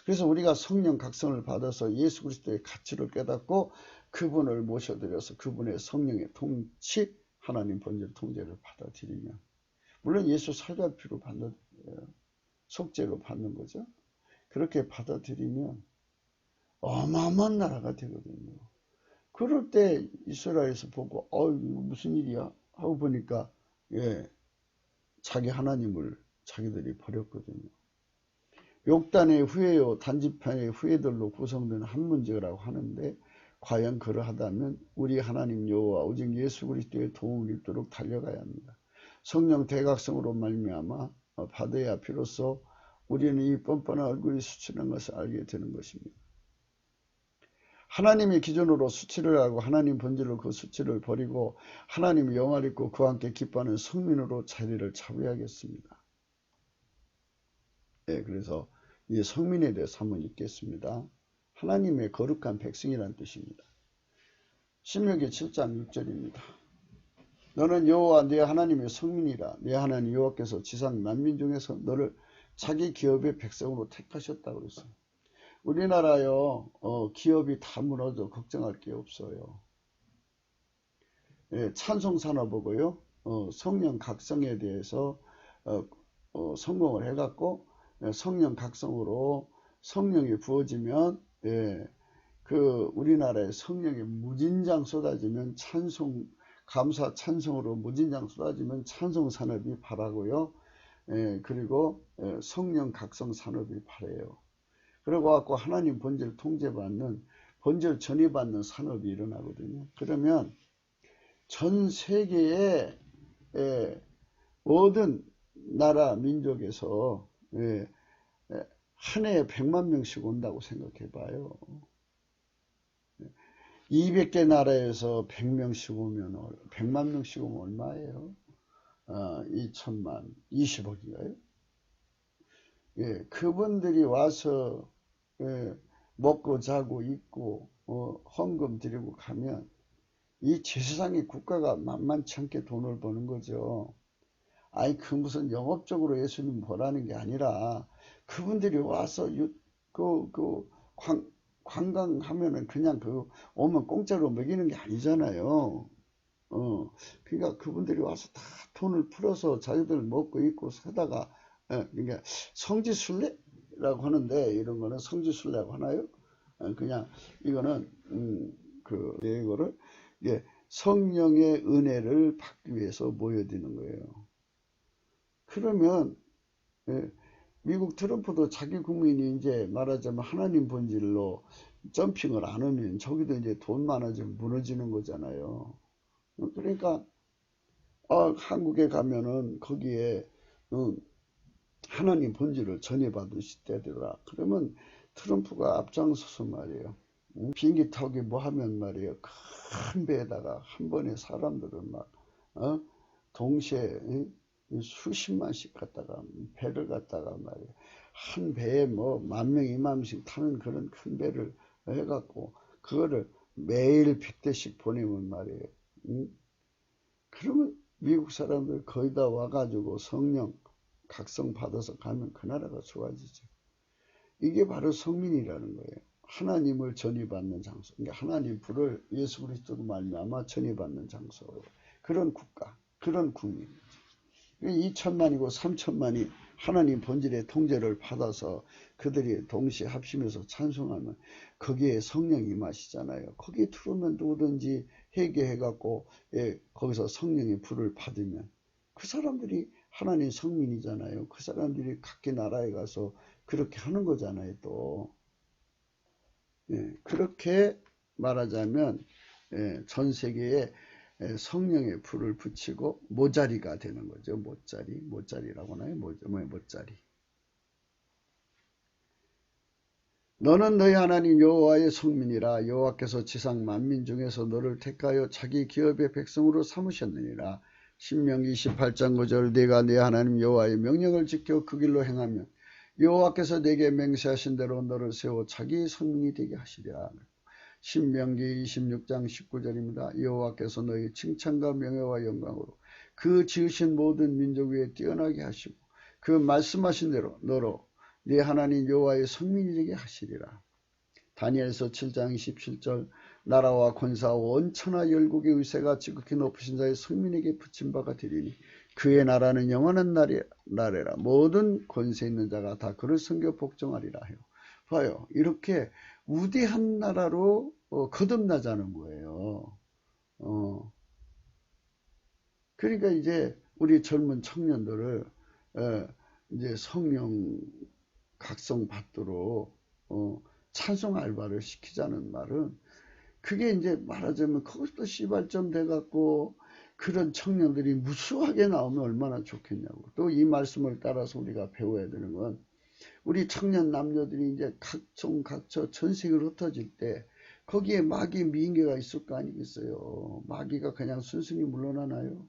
Speaker 1: 그래서 우리가 성령 각성을 받아서 예수 그리스도의 가치를 깨닫고 그분을 모셔드려서 그분의 성령의 통치, 하나님 본질 통제를 받아들이면 물론 예수 살갈피로 속죄로 받는 거죠. 그렇게 받아들이면 어마어마한 나라가 되거든요. 그럴 때 이스라엘에서 보고 무슨 일이야 하고 보니까 자기 하나님을 자기들이 버렸거든요. 욕단의 후예요 단지판의 후예들로 구성된 한 문제라고 하는데 과연 그러하다면 우리 하나님 여호와 오직 예수 그리스도의 도움을 입도록 달려가야 합니다. 성령 대각성으로 말미암아 받아야 비로소 우리는 이 뻔뻔한 얼굴이 수치라는 것을 알게 되는 것입니다. 하나님의 기준으로 수치를 하고 하나님 본질로 그 수치를 버리고 하나님의 영화를 입고 그와 함께 기뻐하는 성민으로 자리를 잡아야겠습니다. 그래서 이 성민에 대해서 한번 읽겠습니다. 하나님의 거룩한 백성이라는 뜻입니다. 신명기 7장 6절입니다. 너는 여호와 네 하나님의 성민이라. 네 하나님 여호와께서 지상 만민 중에서 너를 자기 기업의 백성으로 택하셨다고 그랬어요. 우리나라요 기업이 다 무너져 걱정할 게 없어요. 찬송산업하고요 성령 각성에 대해서 성공을 해갖고 성령 각성으로 성령이 부어지면 그 우리나라에 성령이 무진장 쏟아지면 찬송 감사 찬송으로 무진장 쏟아지면 찬송 산업이 발하고요. 그리고 성령 각성 산업이 발해요. 그러고 갖고 하나님 본질 통제받는 본질 전이받는 산업이 일어나거든요. 그러면 전 세계의 모든 나라 민족에서 한 해에 100만 명씩 온다고 생각해 봐요. 200개 나라에서 100명씩 오면 100만 명씩 오면 얼마예요? 2천만 20억인가요? 그분들이 와서 먹고 자고 입고 헌금 드리고 가면 이 제사장의 국가가 만만치 않게 돈을 버는 거죠. 아니 그 무슨 영업적으로 예수님 보라는 게 아니라 그분들이 와서 관광하면은 그냥 오면 공짜로 먹이는 게 아니잖아요. 그러니까 그분들이 와서 다 돈을 풀어서 자기들 먹고 입고 사다가 그러니까 성지순례라고 하는데 이런 거는 성지순례라고 하나요? 그냥 이거는 이거를 이게 성령의 은혜를 받기 위해서 모여드는 거예요. 그러면 미국 트럼프도 자기 국민이 이제 말하자면 하나님 본질로 점핑을 안 하면 저기도 이제 돈 많아지면 무너지는 거잖아요. 그러니까 한국에 가면은 거기에 하나님 본질을 전해받으실 때더라. 그러면 트럼프가 앞장서서 말이에요. 비행기 타기 뭐 하면 말이에요. 큰 배에다가 한 번에 사람들을 막 동시에 수십만씩 갖다가 배를 갖다가 말이에요. 한 배에 뭐 10,000명, 20,000명씩 타는 그런 큰 배를 해갖고 그거를 매일 100대씩 보내면 말이에요. 그러면 미국 사람들 거의 다 와가지고 성령 각성 받아서 가면 그 나라가 좋아지죠. 이게 바로 성민이라는 거예요. 하나님을 전이받는 장소. 그러니까 하나님 불을 예수 그리스도로 말미암아 전이받는 장소. 그런 국가, 그런 국민. 2천만이고 3천만이 하나님 본질의 통제를 받아서 그들이 동시에 합심해서 찬송하면 거기에 성령이 임하시잖아요. 거기에 들어오면 누구든지 회개해갖고 거기서 성령의 불을 받으면 그 사람들이 하나님 성민이잖아요. 그 사람들이 각기 나라에 가서 그렇게 하는 거잖아요. 또 그렇게 말하자면 전 세계에 성령의 불을 붙이고 모자리가 되는 거죠. 모자리라고 하나요? 모자리. 너는 너희 하나님 여호와의 성민이라. 여호와께서 지상 만민 중에서 너를 택하여 자기 기업의 백성으로 삼으셨느니라. 신명기 28장 9절 네가 네 하나님 여호와의 명령을 지켜 그 길로 행하면 여호와께서 네게 맹세하신 대로 너를 세워 자기 성민이 되게 하시리라. 신명기 26장 19절입니다. 여호와께서 너희 칭찬과 명예와 영광으로 그 지으신 모든 민족 위에 뛰어나게 하시고 그 말씀하신 대로 너로 네 하나님 여호와의 성민이 되게 하시리라. 다니엘서 7장 27절 나라와 권사와 원천하 열국의 의세가 지극히 높으신 자의 성민에게 붙임 바가 되리니 그의 나라는 영원한 나라라. 모든 권세 있는 자가 다 그를 섬겨 복종하리라 해요. 봐요. 이렇게 우대한 나라로 거듭나자는 거예요. 그러니까 이제 우리 젊은 청년들을 이제 성령 각성 받도록 찬송 알바를 시키자는 말은 그게 이제 말하자면 그것도 시발점 돼갖고 그런 청년들이 무수하게 나오면 얼마나 좋겠냐고. 또 이 말씀을 따라서 우리가 배워야 되는 건 우리 청년 남녀들이 이제 각처 전 세계로 흩어질 때 거기에 마귀 미인계가 있을 거 아니겠어요. 마귀가 그냥 순순히 물러나나요?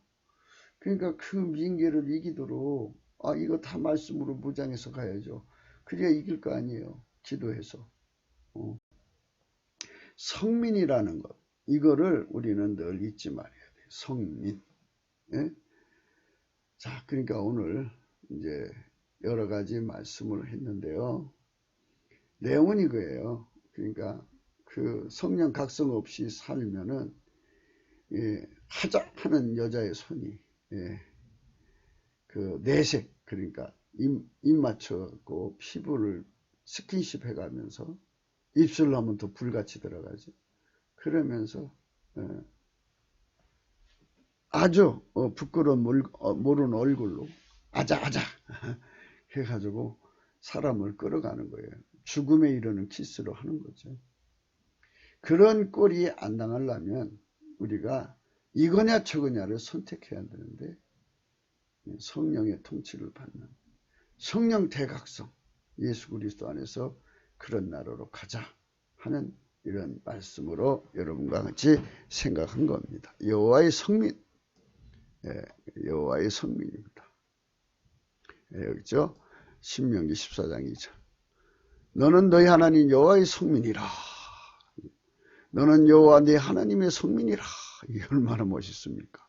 Speaker 1: 그러니까 그 미인계를 이기도록 이거 다 말씀으로 무장해서 가야죠. 그래야 이길 거 아니에요. 기도해서. 성민이라는 것, 이거를 우리는 늘 잊지 말아야 돼요. 성민. 예? 자, 그러니까 오늘 이제 여러 가지 말씀을 했는데요. 내용은 이거예요. 그러니까 그 성령 각성 없이 살면은 하자 하는 여자의 손이 그 내색, 그러니까 입 맞추고 피부를 스킨십 해가면서 입술로 하면 더 불같이 들어가죠. 그러면서 아주 부끄러운 모르는 얼굴로 아자아자 해가지고 사람을 끌어가는 거예요. 죽음에 이르는 키스로 하는 거죠. 그런 꼴이 안 당하려면 우리가 이거냐 저거냐를 선택해야 되는데 성령의 통치를 받는 성령 대각성, 예수 그리스도 안에서 그런 나라로 가자 하는 이런 말씀으로 여러분과 같이 생각한 겁니다. 여호와의 성민, 여호와의 성민입니다. 여기죠. 신명기 14장 2절. 너는 너희 하나님 여호와의 성민이라. 너는 여호와 네 하나님의 성민이라. 이게 얼마나 멋있습니까?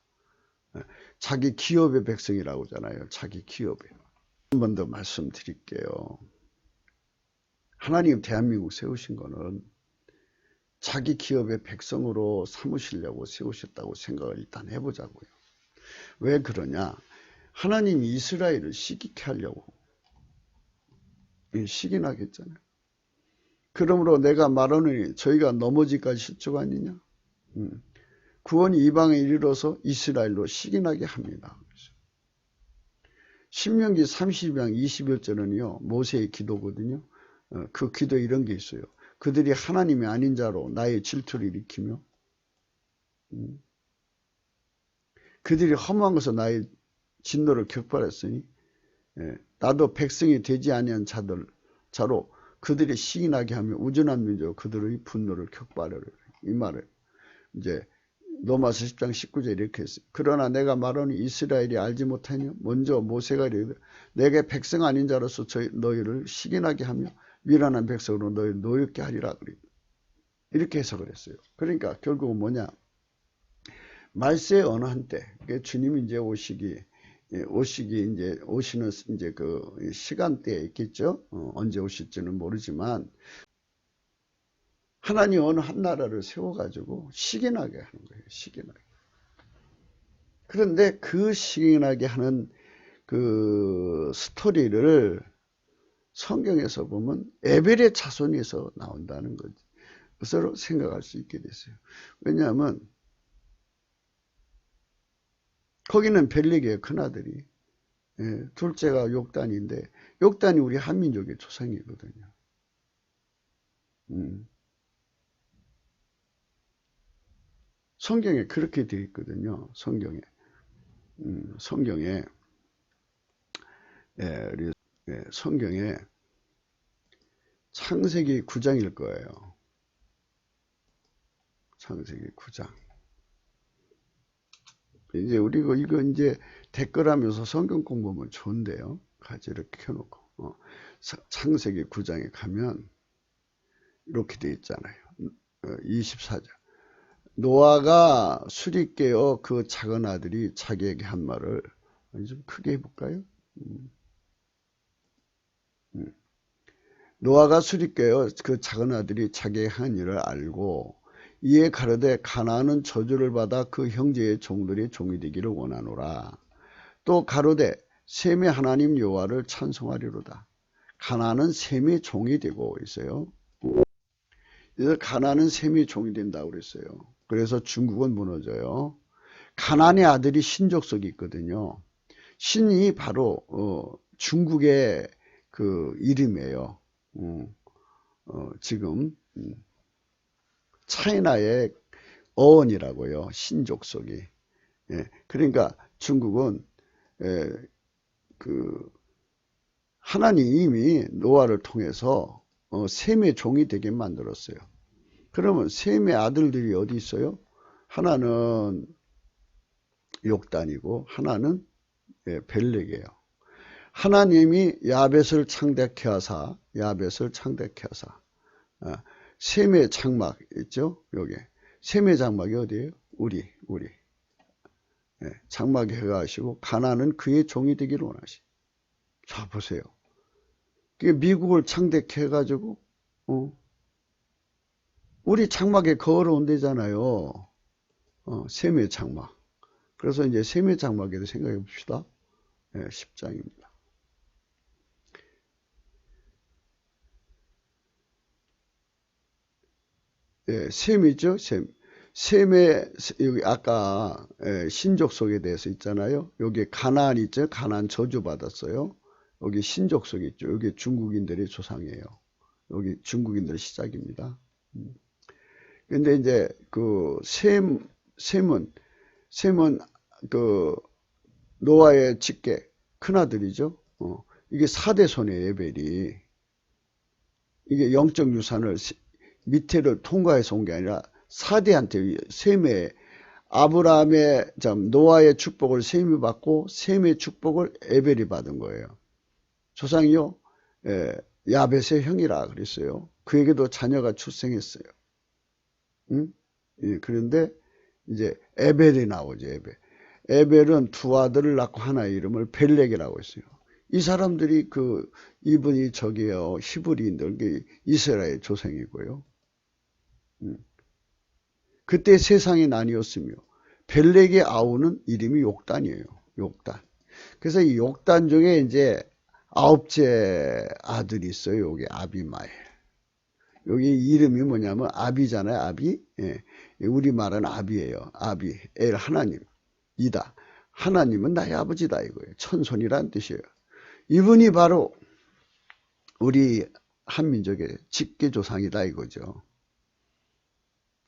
Speaker 1: 자기 기업의 백성이라고 하잖아요. 자기 기업에. 한 번 더 말씀드릴게요. 하나님 대한민국 세우신 거는 자기 기업의 백성으로 삼으시려고 세우셨다고 생각을 일단 해보자고요. 왜 그러냐? 하나님이 이스라엘을 시기케 하려고 시기나겠잖아요. 그러므로 내가 말하노니 저희가 넘어지까지 실족 아니냐. 구원이 이방에 이르러서 이스라엘로 시기나게 합니다. 신명기 30장 21절은요 모세의 기도거든요. 그 기도에 이런 게 있어요. 그들이 하나님이 아닌 자로 나의 질투를 일으키며 그들이 허무한 것을 나의 진노를 격발했으니 나도 백성이 되지 아니한 자로 그들이 시기나게 하며 우둔한 민족 그들의 분노를 격발하려. 이 말을 이제 로마서 10장 19절 이렇게 했어요. 그러나 내가 말하니 이스라엘이 알지 못하냐. 먼저 모세가 이르되 내게 백성 아닌 자로서 너희를 시기나게 하며 미련한 백성으로 너희를 노엽게 하리라. 이렇게 해석을 했어요. 그러니까 결국은 뭐냐. 말세의 어느 한때 주님이 이제 오시는 이제 그 시간대에 있겠죠. 언제 오실지는 모르지만 하나님 어느 한 나라를 세워가지고 시기나게 하는 거예요. 시기나게. 그런데 그 시기나게 하는 그 스토리를 성경에서 보면 에벨의 자손에서 나온다는 것으로 생각할 수 있게 됐어요. 왜냐하면 거기는 벨렉의 큰아들이 둘째가 욕단인데 욕단이 우리 한민족의 조상이거든요. 성경에 그렇게 되어 있거든요. 성경에 창세기 9장일 거예요. 창세기 9장. 이제 우리 이거 이제 댓글하면서 성경 공부하면 좋은데요. 같이 이렇게 켜놓고 창세기 9장에 가면 이렇게 되어 있잖아요. 24절. 노아가 술이 깨어 그 작은 아들이 자기에게 한 말을 좀 크게 해볼까요? 노아가 술이 깨어 그 작은 아들이 자기의 한 일을 알고 이에 가로되 가나안은 저주를 받아 그 형제의 종들이 종이 되기를 원하노라. 또 가로되 셈의 하나님 여호와를 찬송하리로다. 가나안은 셈의 종이 되고 있어요. 그래서 가나안은 셈의 종이 된다고 그랬어요. 그래서 중국은 무너져요. 가나안의 아들이 신족속이 있거든요. 신이 바로 중국의 그 이름이에요. 지금 차이나의 어원이라고요. 신족속이. 그러니까 중국은 그 하나님이 노아를 통해서 셈의 종이 되게 만들었어요. 그러면 셈의 아들들이 어디 있어요? 하나는 욕단이고 하나는 벨렉이에요. 하나님이 야벳을 창대케 하사 셈의 장막 있죠? 여기 셈의 장막이 어디예요? 우리 장막에 해가시고 가나안은 그의 종이 되기를 원하시. 자 보세요. 미국을 창대케 해가지고 우리 장막에 거울은 데잖아요. 셈의 장막. 그래서 이제 셈의 장막에도 생각해 봅시다. 10장입니다. 셈이죠. 셈의 여기 아까 신족속에 대해서 있잖아요. 여기 가나안 있죠. 가나안 저주 받았어요. 여기 신족속 있죠. 여기 중국인들의 조상이에요. 여기 중국인들의 시작입니다. 근데 이제 그 셈은 그 노아의 직계 큰아들이죠. 이게 4대 손의 에벨이 이게 영적 유산을 밑에를 통과해서 온 게 아니라 4대한테 셈의 아브라함의 노아의 축복을 셈이 받고 셈의 축복을 에벨이 받은 거예요. 조상이요 야벳의 형이라 그랬어요. 그에게도 자녀가 출생했어요. 그런데 이제 에벨이 나오죠. 에벨은 두 아들을 낳고 하나의 이름을 벨렉이라고 했어요. 이 사람들이 이분이 저기요 히브리인들 이스라엘 조상이고요. 그때 세상이 나뉘었으며 벨렉의 아우는 이름이 욕단이에요. 욕단. 그래서 이 욕단 중에 이제 아홉째 아들이 있어요. 여기 아비마엘. 여기 이름이 뭐냐면 아비잖아요. 아비. 예. 우리 말은 아비예요. 아비. 엘 하나님이다. 하나님은 나의 아버지다 이거예요. 천손이란 뜻이에요. 이분이 바로 우리 한민족의 직계조상이다 이거죠.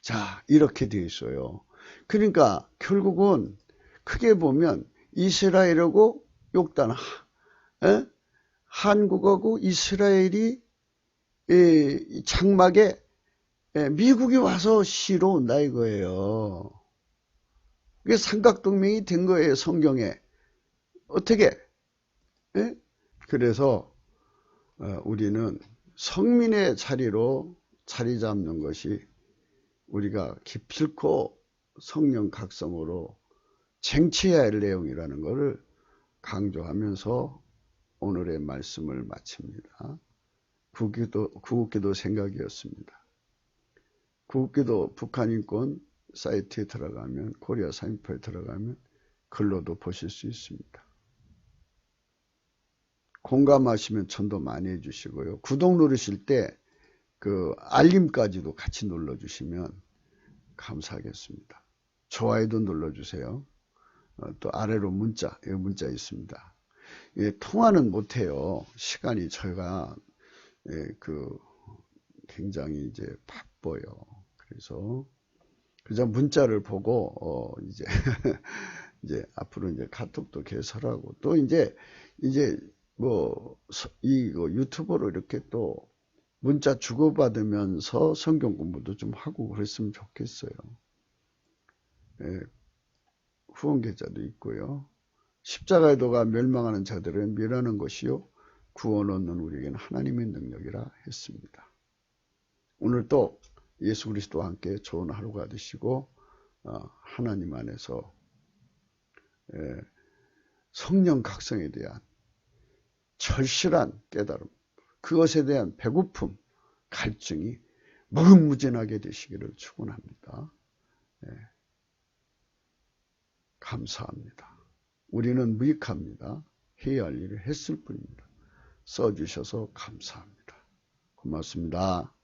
Speaker 1: 자, 이렇게 되어 있어요. 그러니까 결국은 크게 보면 이스라엘하고 욕단, 한국하고 이스라엘이 장막에 미국이 와서 시로 온다 이거예요. 그게 삼각동맹이 된 거예요, 성경에. 어떻게? 그래서 우리는 성민의 자리로 자리 잡는 것이 우리가 기필코 성령 각성으로 쟁취해야 할 내용이라는 것을 강조하면서 오늘의 말씀을 마칩니다. 구국기도 생각이었습니다. 구국기도 북한인권 사이트에 들어가면 코리아 사인포에 들어가면 글로도 보실 수 있습니다. 공감하시면 전도 많이 해주시고요. 구독 누르실 때 그 알림까지도 같이 눌러주시면 감사하겠습니다. 좋아요도 눌러주세요. 또 아래로 문자 있습니다. 예, 통화는 못해요. 시간이 저희가 굉장히 이제 바빠요. 그래서 그냥 문자를 보고 이제 앞으로 이제 카톡도 개설하고 또 이제 뭐 이거 유튜브로 이렇게 또 문자 주고받으면서 성경 공부도 좀 하고 그랬으면 좋겠어요. 예, 후원 계좌도 있고요. 십자가의 도가 멸망하는 자들을 멸하는 것이요 구원 얻는 우리에게는 하나님의 능력이라 했습니다. 오늘 또 예수 그리스도와 함께 좋은 하루가 되시고 하나님 안에서 성령 각성에 대한 절실한 깨달음, 그것에 대한 배고픔, 갈증이 무궁무진하게 되시기를 축원합니다. 감사합니다. 우리는 무익합니다. 해야 할 일을 했을 뿐입니다. 써주셔서 감사합니다. 고맙습니다.